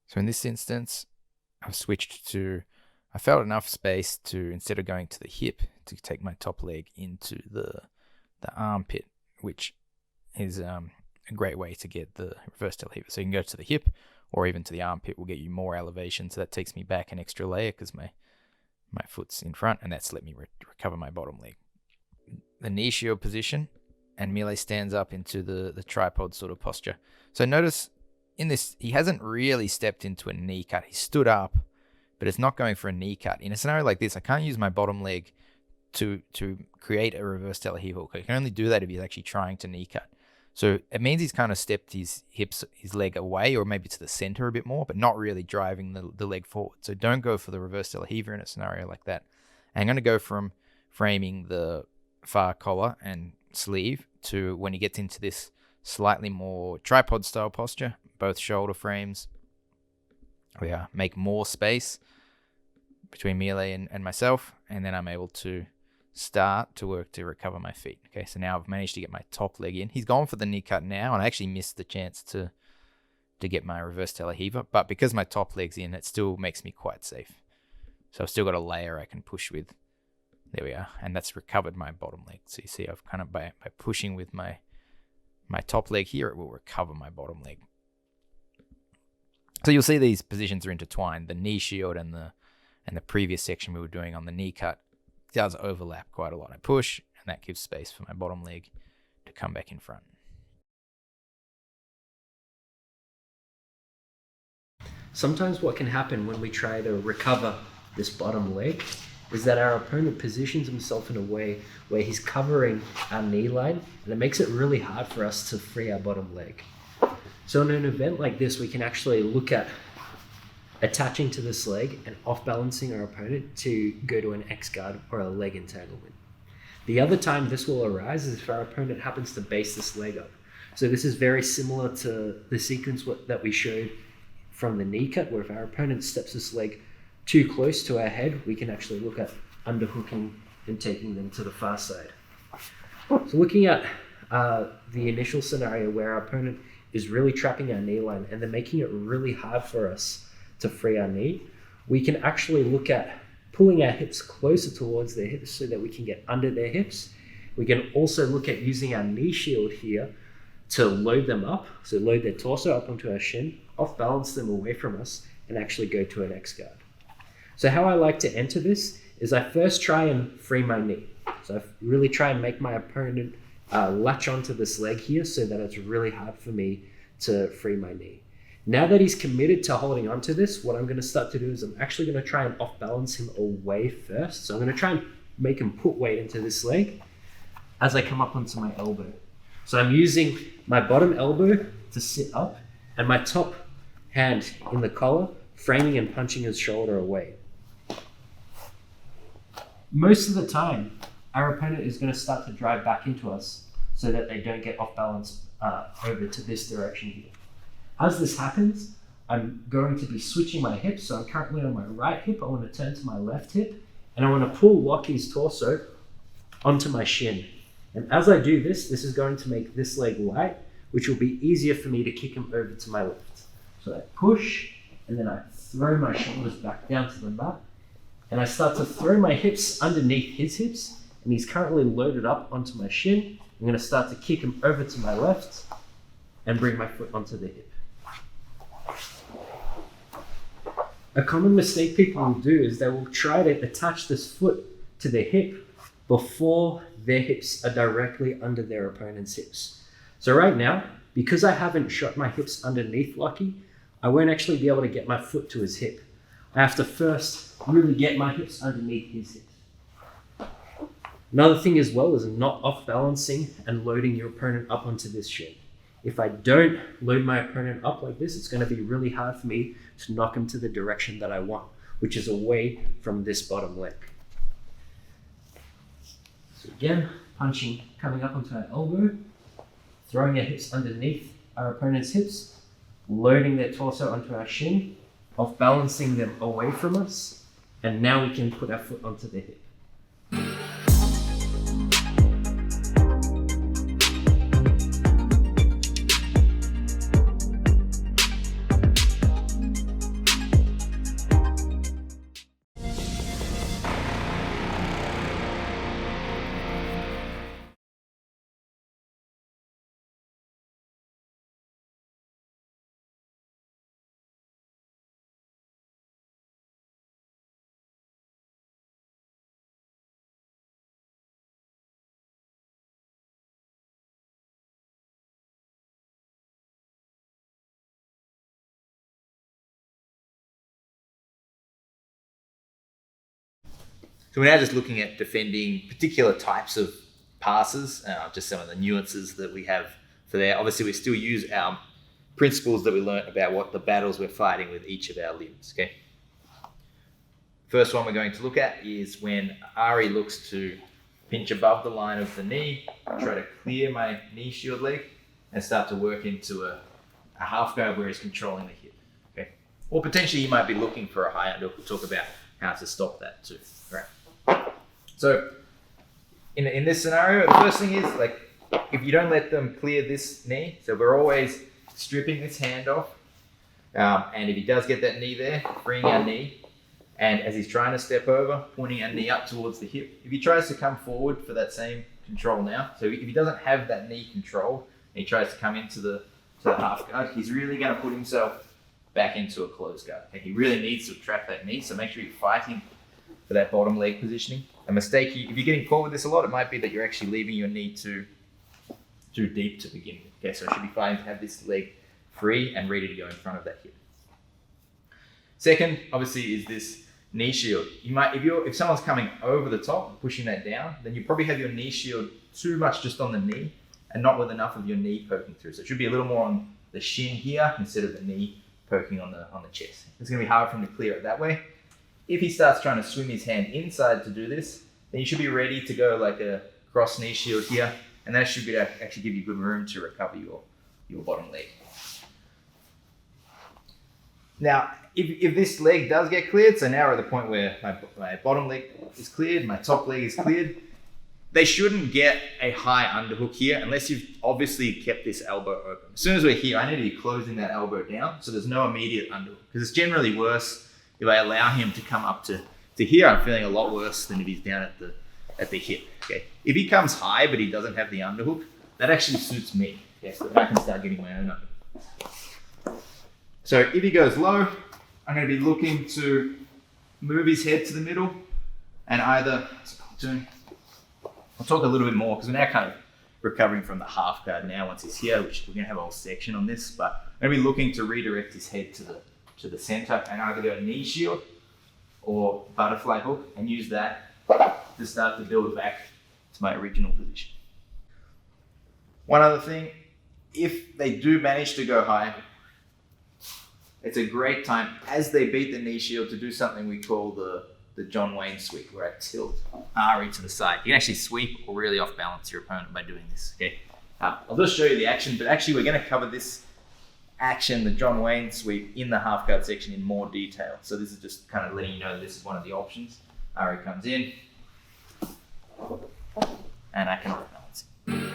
So in this instance, I've switched to, I felt enough space to, instead of going to the hip, to take my top leg into the armpit, which is a great way to get the reverse teleheater. So you can go to the hip or even to the armpit will get you more elevation. So that takes me back an extra layer because my foot's in front, and that's let me recover my bottom leg. The knee shield position, and Miele stands up into the tripod sort of posture. So notice in this, he hasn't really stepped into a knee cut. He stood up but it's not going for a knee cut. In a scenario like this, I can't use my bottom leg to create a reverse De La Riva hook. I can only do that if he's actually trying to knee cut. So it means he's kind of stepped his leg away, or maybe to the center a bit more, but not really driving the leg forward. So don't go for the reverse De La Riva in a scenario like that. And I'm going to go from framing the far collar and sleeve to when he gets into this slightly more tripod style posture, both shoulder frames. We make more space between Miele and myself, and then I'm able to start to work to recover my feet. Okay, so now I've managed to get my top leg in. He's gone for the knee cut now, and I actually missed the chance to get my reverse De La Riva, but because my top leg's in, it still makes me quite safe. So I've still got a layer I can push with. There we are, and that's recovered my bottom leg. So you see, I've kind of by pushing with my top leg here, it will recover my bottom leg. So you'll see these positions are intertwined. The knee shield and the previous section we were doing on the knee cut does overlap quite a lot. I push, and that gives space for my bottom leg to come back in front. Sometimes what can happen when we try to recover this bottom leg is that our opponent positions himself in a way where he's covering our knee line, and it makes it really hard for us to free our bottom leg. So in an event like this, we can actually look at attaching to this leg and off-balancing our opponent to go to an X-guard or a leg entanglement. The other time this will arise is if our opponent happens to base this leg up. So this is very similar to the sequence that we showed from the knee cut, where if our opponent steps this leg too close to our head, we can actually look at underhooking and taking them to the far side. So looking at the initial scenario where our opponent is really trapping our knee line and they're making it really hard for us to free our knee, we can actually look at pulling our hips closer towards their hips so that we can get under their hips. We can also look at using our knee shield here to load them up, so load their torso up onto our shin, off balance them away from us, and actually go to an X-guard. So how I like to enter this is I first try and free my knee. So I really try and make my opponent latch onto this leg here so that it's really hard for me to free my knee. Now that he's committed to holding onto this, what I'm going to start to do is I'm actually going to try and off-balance him away first. So I'm going to try and make him put weight into this leg as I come up onto my elbow. So I'm using my bottom elbow to sit up and my top hand in the collar, framing and punching his shoulder away. Most of the time, our opponent is going to start to drive back into us so that they don't get off balance over to this direction here. As this happens, I'm going to be switching my hips. So I'm currently on my right hip. I want to turn to my left hip, and I want to lock his torso onto my shin. And as I do this, this is going to make this leg light, which will be easier for me to kick him over to my left. So I push, and then I throw my shoulders back down to the mat, and I start to throw my hips underneath his hips, and he's currently loaded up onto my shin. I'm going to start to kick him over to my left and bring my foot onto the hip. A common mistake people will do is they will try to attach this foot to their hip before their hips are directly under their opponent's hips. So right now, because I haven't shot my hips underneath Lucky, I won't actually be able to get my foot to his hip. I have to first really get my hips underneath his hips. Another thing as well is not off balancing and loading your opponent up onto this shin. If I don't load my opponent up like this, it's going to be really hard for me to knock him to the direction that I want, which is away from this bottom leg. So again, punching, coming up onto our elbow, throwing our hips underneath our opponent's hips, loading their torso onto our shin, off balancing them away from us, and now we can put our foot onto the hip. So we're now just looking at defending particular types of passes, just some of the nuances that we have for there. Obviously, we still use our principles that we learned about what the battles we're fighting with each of our limbs, okay? First one we're going to look at is when Ari looks to pinch above the line of the knee, try to clear my knee shield leg, and start to work into a half guard where he's controlling the hip, okay? Or potentially you might be looking for a high underhook. We'll talk about how to stop that too, right? So in this scenario, the first thing is, like, if you don't let them clear this knee, so we're always stripping this hand off, and if he does get that knee there, freeing our knee, and as he's trying to step over, pointing our knee up towards the hip. If he tries to come forward for that same control now, so if he doesn't have that knee control, and he tries to come into the half guard, he's really going to put himself back into a closed guard. Okay? He really needs to trap that knee, so make sure you're fighting for that bottom leg positioning. A mistake, if you're getting caught with this a lot, it might be that you're actually leaving your knee too deep to begin with. Okay, so it should be fine to have this leg free and ready to go in front of that hip. Second, obviously, is this knee shield. You might, if someone's coming over the top and pushing that down, then you probably have your knee shield too much just on the knee and not with enough of your knee poking through. So it should be a little more on the shin here instead of the knee poking on the chest. It's going to be hard for him to clear it that way. If he starts trying to swim his hand inside to do this, then you should be ready to go like a cross knee shield here, and that should be actually give you good room to recover your bottom leg. Now, if this leg does get cleared, so now we're at the point where my bottom leg is cleared, my top leg is cleared, they shouldn't get a high underhook here unless you've obviously kept this elbow open. As soon as we're here, I need to be closing that elbow down so there's no immediate underhook, because it's generally worse if I allow him to come up to here. I'm feeling a lot worse than if he's down at the hip. Okay, if he comes high but he doesn't have the underhook, that actually suits me. Okay, so I can start getting my own underhook. So if he goes low, I'm going to be looking to move his head to the middle and either, I'll talk a little bit more because we're now kind of recovering from the half guard now once he's here, which we're going to have a whole section on this, but I'm going to be looking to redirect his head to the center and either go knee shield or butterfly hook and use that to start to build back to my original position. One other thing, if they do manage to go high, it's a great time as they beat the knee shield to do something we call the John Wayne sweep, where I tilt Ari to the side. You can actually sweep or really off balance your opponent by doing this. Okay, I'll just show you the action, but actually we're going to cover this action, the John Wayne sweep, in the half guard section in more detail. So this is just kind of letting you know that this is one of the options. Ari comes in, and I can off balance it.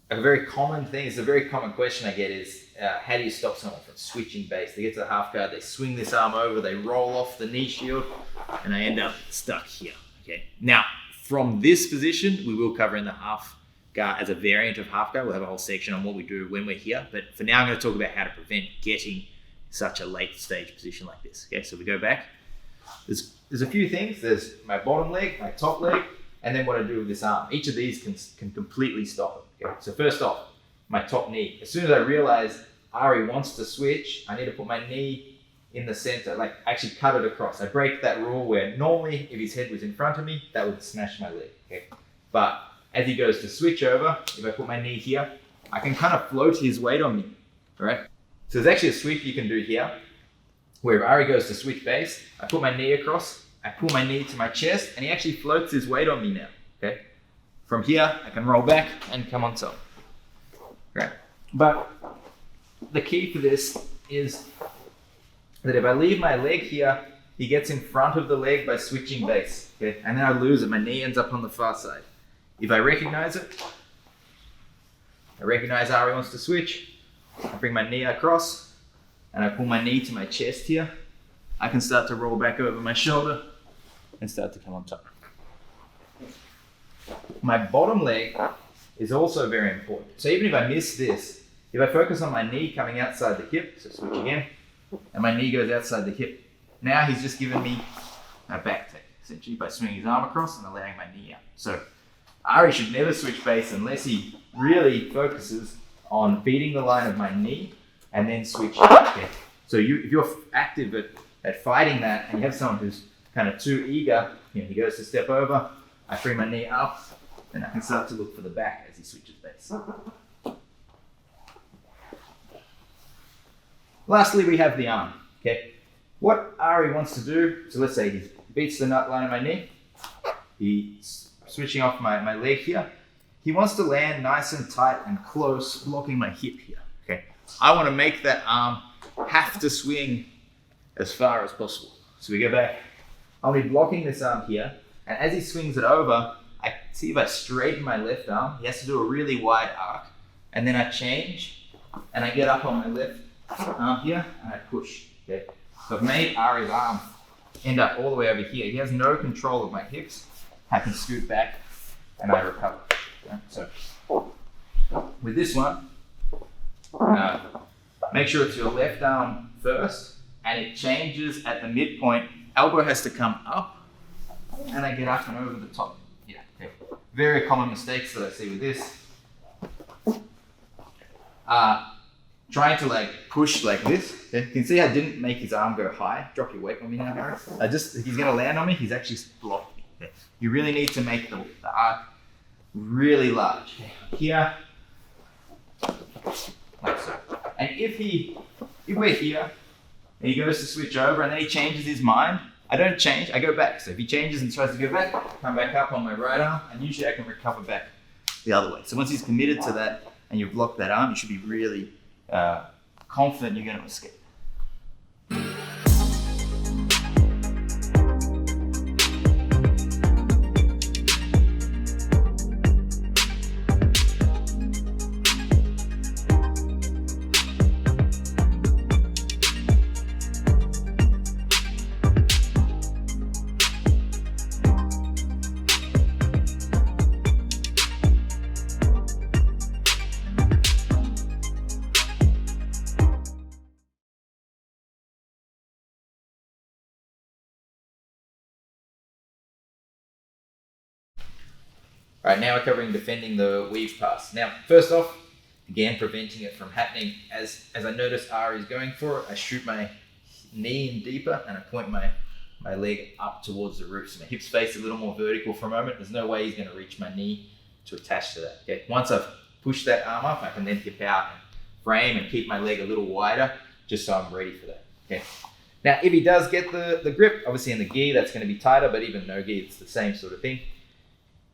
A very common thing, it's a very common question I get is, how do you stop someone from switching base? They get to the half guard, they swing this arm over, they roll off the knee shield, and I end up stuck here, okay? Now, from this position, we will cover in the half guard as a variant of half guard. We'll have a whole section on what we do when we're here, but for now I'm gonna talk about how to prevent getting such a late stage position like this, okay? So we go back, there's a few things. There's my bottom leg, my top leg, and then what I do with this arm. Each of these can completely stop it. Okay? So first off, my top knee. As soon as I realize Ari wants to switch, I need to put my knee in the center, like actually cut it across. I break that rule where normally if his head was in front of me, that would smash my leg. Okay? But as he goes to switch over, if I put my knee here, I can kind of float his weight on me, all right? So there's actually a sweep you can do here, where if Ari goes to switch base, I put my knee across, I pull my knee to my chest, and he actually floats his weight on me now, okay? From here, I can roll back and come on top, right? But the key for this is that if I leave my leg here, he gets in front of the leg by switching base, okay? And then I lose it, my knee ends up on the far side. If I recognize it, I recognize Ari wants to switch, I bring my knee across, and I pull my knee to my chest here, I can start to roll back over my shoulder and start to come on top. My bottom leg is also very important. So even if I miss this, if I focus on my knee coming outside the hip, so switch again, and my knee goes outside the hip, now he's just given me a back take, essentially by swinging his arm across and allowing my knee out. So Ari should never switch base unless he really focuses on beating the line of my knee and then switch. Okay. So if you're active at fighting that and you have someone who's kind of too eager, he goes to step over, I bring my knee up, and I can start to look for the back as he switches base. Lastly, we have the arm. Okay. What Ari wants to do, so let's say he beats the nut line of my knee, he's switching off my leg here. He wants to land nice and tight and close, blocking my hip here. Okay. I want to make that arm have to swing as far as possible. So we go back. I'll be blocking this arm here, and as he swings it over, I see if I straighten my left arm, he has to do a really wide arc, and then I change, and I get up on my left arm here, and I push. Okay. So I've made Ari's arm end up all the way over here. He has no control of my hips. I can scoot back, and I recover. Okay. So with this one, make sure it's your left arm first, and it changes at the midpoint. Elbow has to come up, and I get up and over the top. Yeah, okay. Very common mistakes that I see with this. Trying to like push like this. Okay. You can see I didn't make his arm go high. Drop your weight on me now, Harry. He's gonna land on me, he's actually blocked me. Okay. You really need to make the arc really large. Okay. Here, like so. And if we're here, and he goes to switch over and then he changes his mind, I don't change, I go back. So if he changes and tries to go back, come back up on my right arm, and usually I can recover back the other way. So once he's committed to that and you've blocked that arm, you should be really confident you're going to escape. All right, now we're covering defending the weave pass. Now, first off, again, preventing it from happening. As I notice Ari is going for it, I shoot my knee in deeper and I point my leg up towards the roof. So my hips face a little more vertical for a moment. There's no way he's going to reach my knee to attach to that. Okay. Once I've pushed that arm up, I can then hip out and frame and keep my leg a little wider just so I'm ready for that. Okay. Now, if he does get the grip, obviously in the gi, that's going to be tighter, but even no gi, it's the same sort of thing.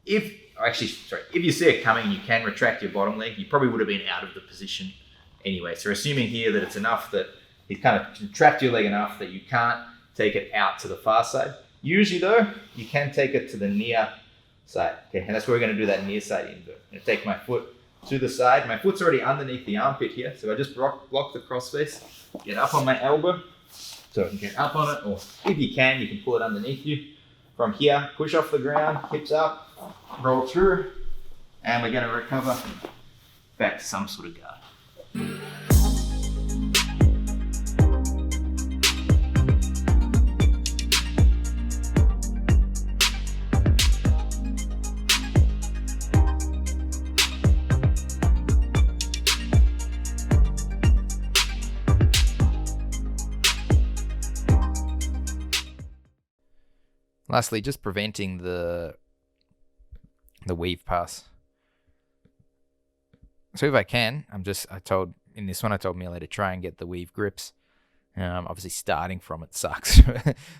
If you see it coming and you can retract your bottom leg, you probably would have been out of the position anyway. So assuming here that it's enough that he's kind of contract your leg enough that you can't take it out to the far side. Usually though, you can take it to the near side. Okay, and that's where we're going to do that near side invert. I'm going to take my foot to the side. My foot's already underneath the armpit here, so I just block the crossface, get up on my elbow, so I can get up on it, or if you can pull it underneath you. From here, push off the ground, hips up, roll through, and we're going to recover back to some sort of guard. Lastly, just preventing the weave pass. So if I can, I told Miele to try and get the weave grips. Obviously starting from it sucks.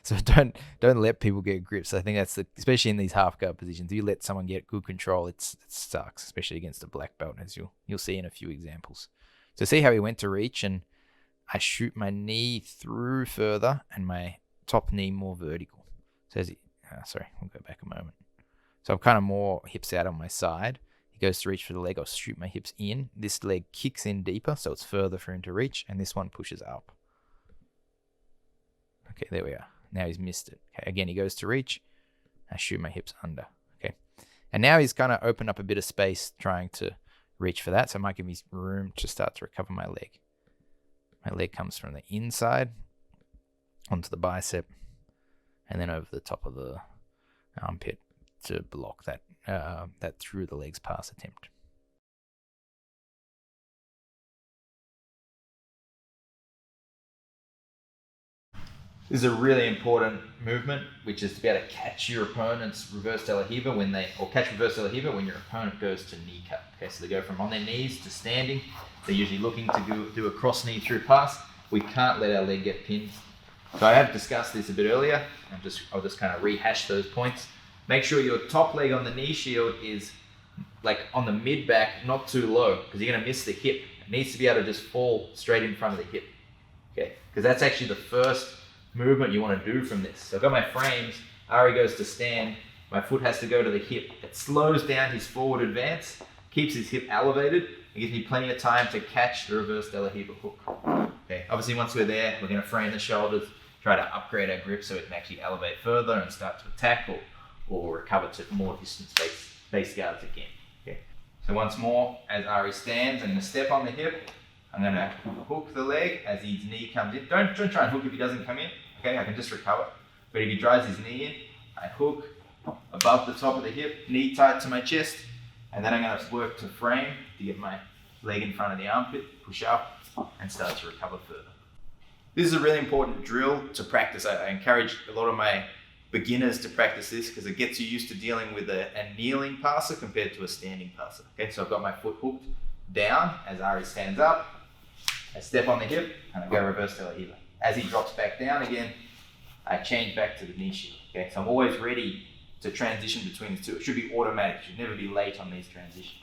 So don't let people get grips. I think that's especially in these half guard positions. If you let someone get good control, it sucks, especially against a black belt, as you'll see in a few examples. So see how he went to reach, and I shoot my knee through further and my top knee more vertical. So we'll go back a moment. So I'm kind of more hips out on my side. He goes to reach for the leg. I'll shoot my hips in. This leg kicks in deeper, so it's further for him to reach, and this one pushes up. Okay, there we are. Now he's missed it. Okay, again, he goes to reach. I shoot my hips under. Okay, and now he's kind of opened up a bit of space trying to reach for that, so it might give me room to start to recover my leg. My leg comes from the inside onto the bicep and then over the top of the armpit to block that through the legs pass attempt. This is a really important movement, which is to be able to catch your opponent's reverse de la Riva catch reverse de la Riva when your opponent goes to knee cut. Okay, so they go from on their knees to standing. They're usually looking to do a cross knee through pass. We can't let our leg get pinned. So I have discussed this a bit earlier. I'll just kind of rehash those points. Make sure your top leg on the knee shield is like on the mid back, not too low, because you're going to miss the hip. It needs to be able to just fall straight in front of the hip. Okay, because that's actually the first movement you want to do from this. So I've got my frames. Ari goes to stand. My foot has to go to the hip. It slows down his forward advance, keeps his hip elevated. It gives me plenty of time to catch the reverse de la Riva hook. Okay, obviously once we're there, we're going to frame the shoulders, try to upgrade our grip so it can actually elevate further and start to attack or recover to more distance base guards again. Okay. So once more, as Ari stands, I'm going to step on the hip. I'm going to hook the leg as his knee comes in. Don't try and hook if he doesn't come in. Okay, I can just recover. But if he drives his knee in, I hook above the top of the hip, knee tight to my chest, and then I'm going to work to frame to get my leg in front of the armpit, push up, and start to recover further. This is a really important drill to practice. I encourage a lot of my beginners to practice this because it gets you used to dealing with a kneeling passer compared to a standing passer. Okay, so I've got my foot hooked down as Ari stands up. I step on the hip and I go reverse de la Riva. As he drops back down again, I change back to the knee shield. Okay, so I'm always ready to transition between the two. It should be automatic. You should never be late on these transitions.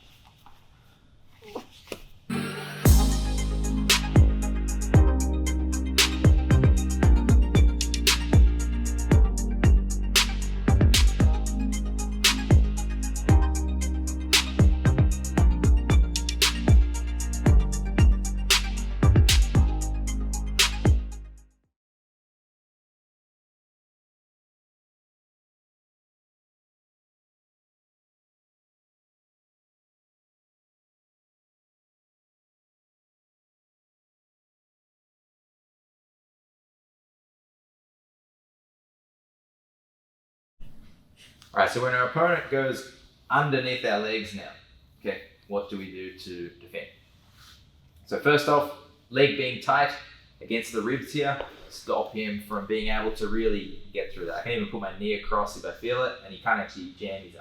All right, so when our opponent goes underneath our legs now, okay, what do we do to defend? So first off, leg being tight against the ribs here, stop him from being able to really get through that. I can even put my knee across if I feel it, and he can't actually jam his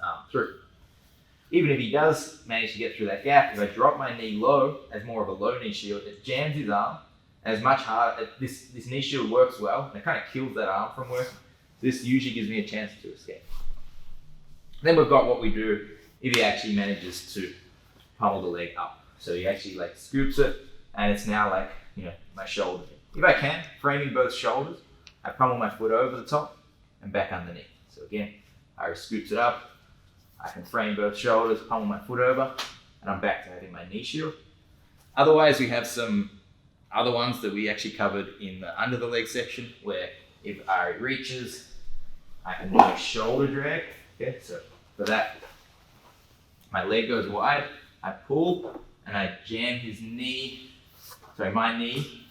arm through. Even if he does manage to get through that gap, if I drop my knee low as more of a low knee shield, it jams his arm, and it's much harder. This knee shield works well, and it kind of kills that arm from working. This usually gives me a chance to escape. Then we've got what we do if he actually manages to pummel the leg up. So he actually like scoops it, and it's now like, my shoulder. If I can, framing both shoulders, I pummel my foot over the top and back underneath. So again, I scoops it up, I can frame both shoulders, pummel my foot over, and I'm back to having my knee shield. Otherwise, we have some other ones that we actually covered in the under the leg section, where if Ari reaches, I can do a shoulder drag. Okay, so for that, my leg goes wide, I pull, and I jam my knee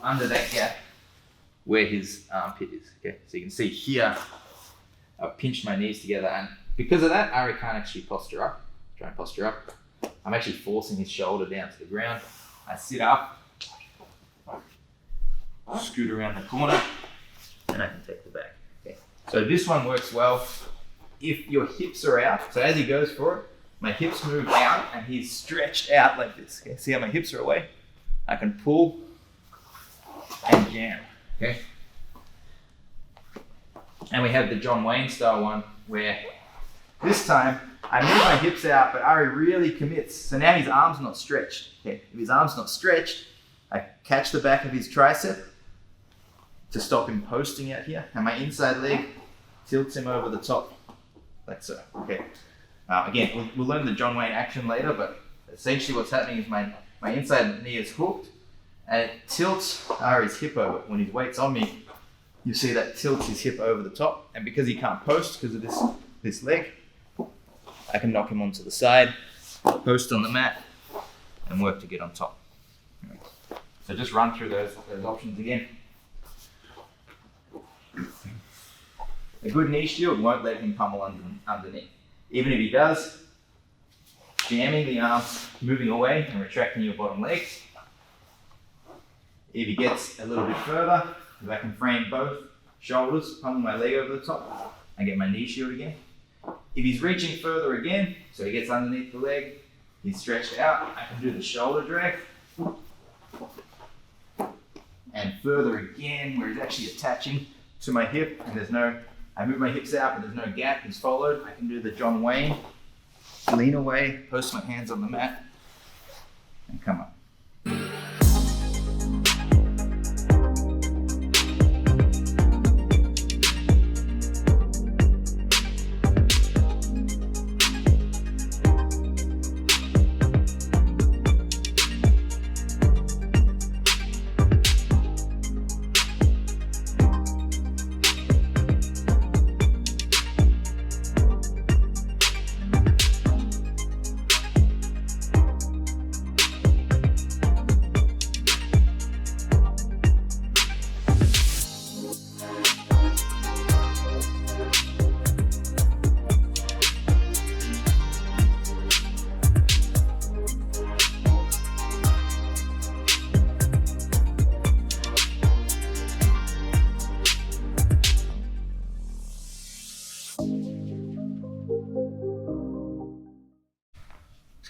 under that gap where his armpit is. Okay, so you can see here, I've pinched my knees together, and because of that, Ari can't actually posture up. Try and posture up. I'm actually forcing his shoulder down to the ground. I sit up, scoot around the corner, and I can take the back. Okay. So this one works well if your hips are out. So as he goes for it, my hips move out and he's stretched out like this. Okay, see how my hips are away? I can pull and jam. Okay. And we have the John Wayne style one where this time I move my hips out, but Ari really commits. So now his arm's not stretched. Okay. If his arm's not stretched, I catch the back of his tricep to stop him posting out here, and my inside leg tilts him over the top, like so. Okay. Again, we'll learn the John Wayne action later, but essentially what's happening is my inside knee is hooked, and it tilts Ari's hip over. When his weight's on me, you see that tilts his hip over the top, and because he can't post because of this leg, I can knock him onto the side, post on the mat, and work to get on top. So just run through those options again. A good knee shield won't let him pummel underneath. Even if he does, jamming the arm, moving away and retracting your bottom legs. If he gets a little bit further, if I can frame both shoulders, pummel my leg over the top, I get my knee shield again. If he's reaching further again, so he gets underneath the leg, he's stretched out, I can do the shoulder drag. And further again, where he's actually attaching to my hip, and I move my hips out, but there's no gap, he's followed. I can do the John Wayne, lean away, post my hands on the mat, and come up.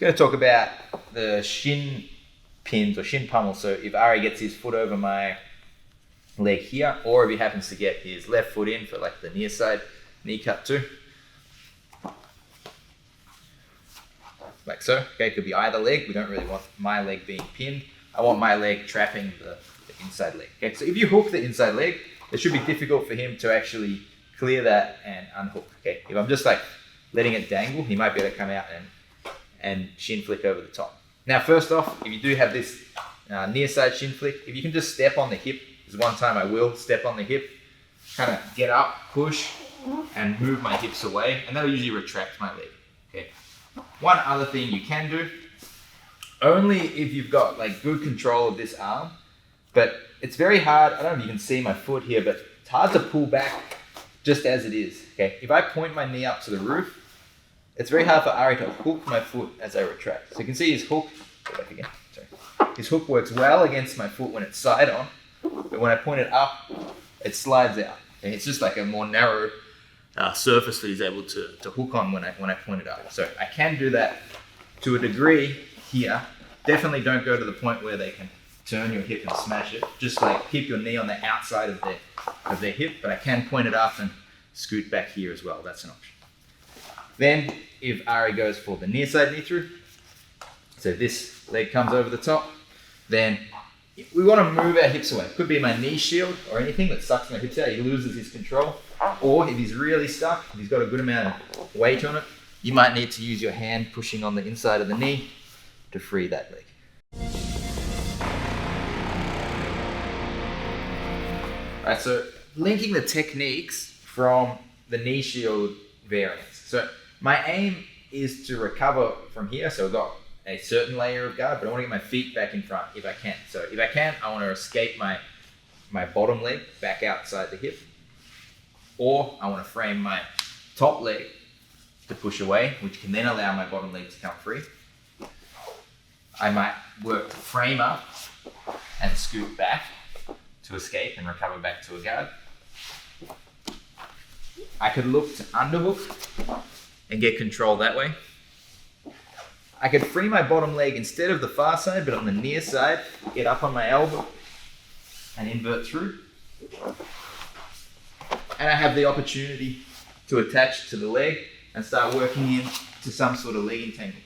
Going to talk about the shin pins or shin pummel. So if Ari gets his foot over my leg here, or if he happens to get his left foot in for like the near side knee cut too, like so. Okay, it could be either leg. We don't really want my leg being pinned. I want my leg trapping the inside leg. Okay, so if you hook the inside leg, it should be difficult for him to actually clear that and unhook. Okay, if I'm just like letting it dangle, he might be able to come out and shin flick over the top. Now, first off, if you do have this near side shin flick, if you can just step on the hip, there's one time I will step on the hip, kind of get up, push, and move my hips away, and that'll usually retract my leg. Okay. One other thing you can do, only if you've got like good control of this arm, but it's very hard. I don't know if you can see my foot here, but it's hard to pull back just as it is. Okay. If I point my knee up to the roof, it's very hard for Ari to hook my foot as I retract. So you can see his hook, go back again, sorry. His hook works well against my foot when it's side on, but when I point it up, it slides out. And it's just like a more narrow surface that he's able to hook on when I point it up. So I can do that to a degree here. Definitely don't go to the point where they can turn your hip and smash it. Just like keep your knee on the outside of their hip, but I can point it up and scoot back here as well. That's an option. Then, if Ari goes for the near side knee through, so this leg comes over the top, then we want to move our hips away. It could be my knee shield or anything that sucks my hips out. He loses his control. Or if he's really stuck, if he's got a good amount of weight on it, you might need to use your hand pushing on the inside of the knee to free that leg. All right, so linking the techniques from the knee shield variants. So my aim is to recover from here. So I've got a certain layer of guard, but I want to get my feet back in front if I can. So if I can, I want to escape my bottom leg back outside the hip, or I want to frame my top leg to push away, which can then allow my bottom leg to come free. I might work to frame up and scoot back to escape and recover back to a guard. I could look to underhook and get control that way. I could free my bottom leg instead of the far side, but on the near side, get up on my elbow and invert through. And I have the opportunity to attach to the leg and start working into some sort of leg entanglement.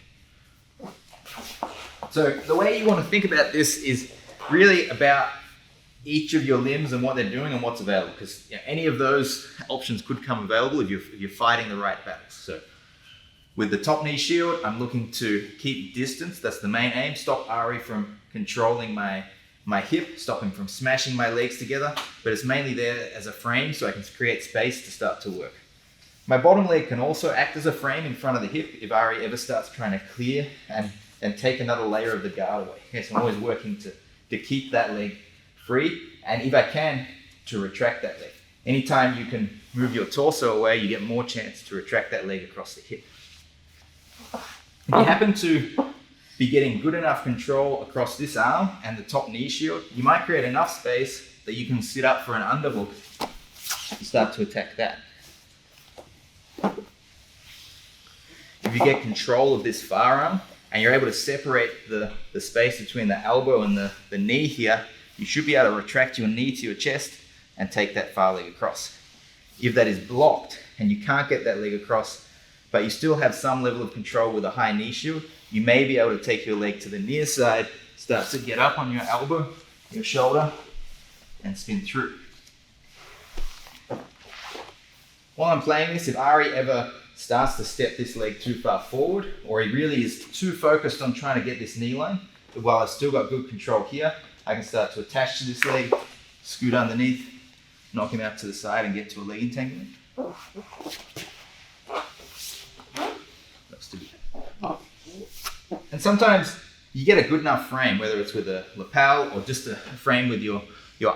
So the way you want to think about this is really about each of your limbs and what they're doing and what's available, because any of those options could come available if you're fighting the right battles. So with the top knee shield, I'm looking to keep distance. That's the main aim. Stop Ari from controlling my hip, stop him from smashing my legs together, but it's mainly there as a frame so I can create space to start to work. My bottom leg can also act as a frame in front of the hip if Ari ever starts trying to clear and take another layer of the guard away. Okay, so I'm always working to keep that leg free, and if I can, to retract that leg. Anytime you can move your torso away, you get more chance to retract that leg across the hip. If you happen to be getting good enough control across this arm and the top knee shield, you might create enough space that you can sit up for an underhook and start to attack that. If you get control of this far arm and you're able to separate the space between the elbow and the knee here, you should be able to retract your knee to your chest and take that far leg across. If that is blocked and you can't get that leg across, but you still have some level of control with a high knee shield, you may be able to take your leg to the near side, start to get up on your elbow, your shoulder, and spin through. While I'm playing this, if Ari ever starts to step this leg too far forward, or he really is too focused on trying to get this knee line, while I've still got good control here, I can start to attach to this leg, scoot underneath, knock him out to the side and get to a leg entanglement. That's to be. And sometimes you get a good enough frame, whether it's with a lapel or just a frame with your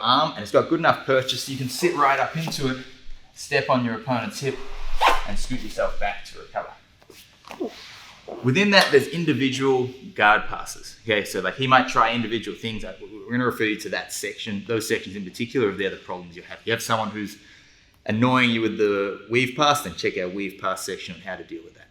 arm, and it's got good enough purchase so you can sit right up into it, step on your opponent's hip, and scoot yourself back to recover. Within that, there's individual guard passes. Okay, so like he might try individual things. We're going to refer you to that section, those sections in particular, if they're the problems you have. If you have someone who's annoying you with the weave pass, then check our weave pass section on how to deal with that.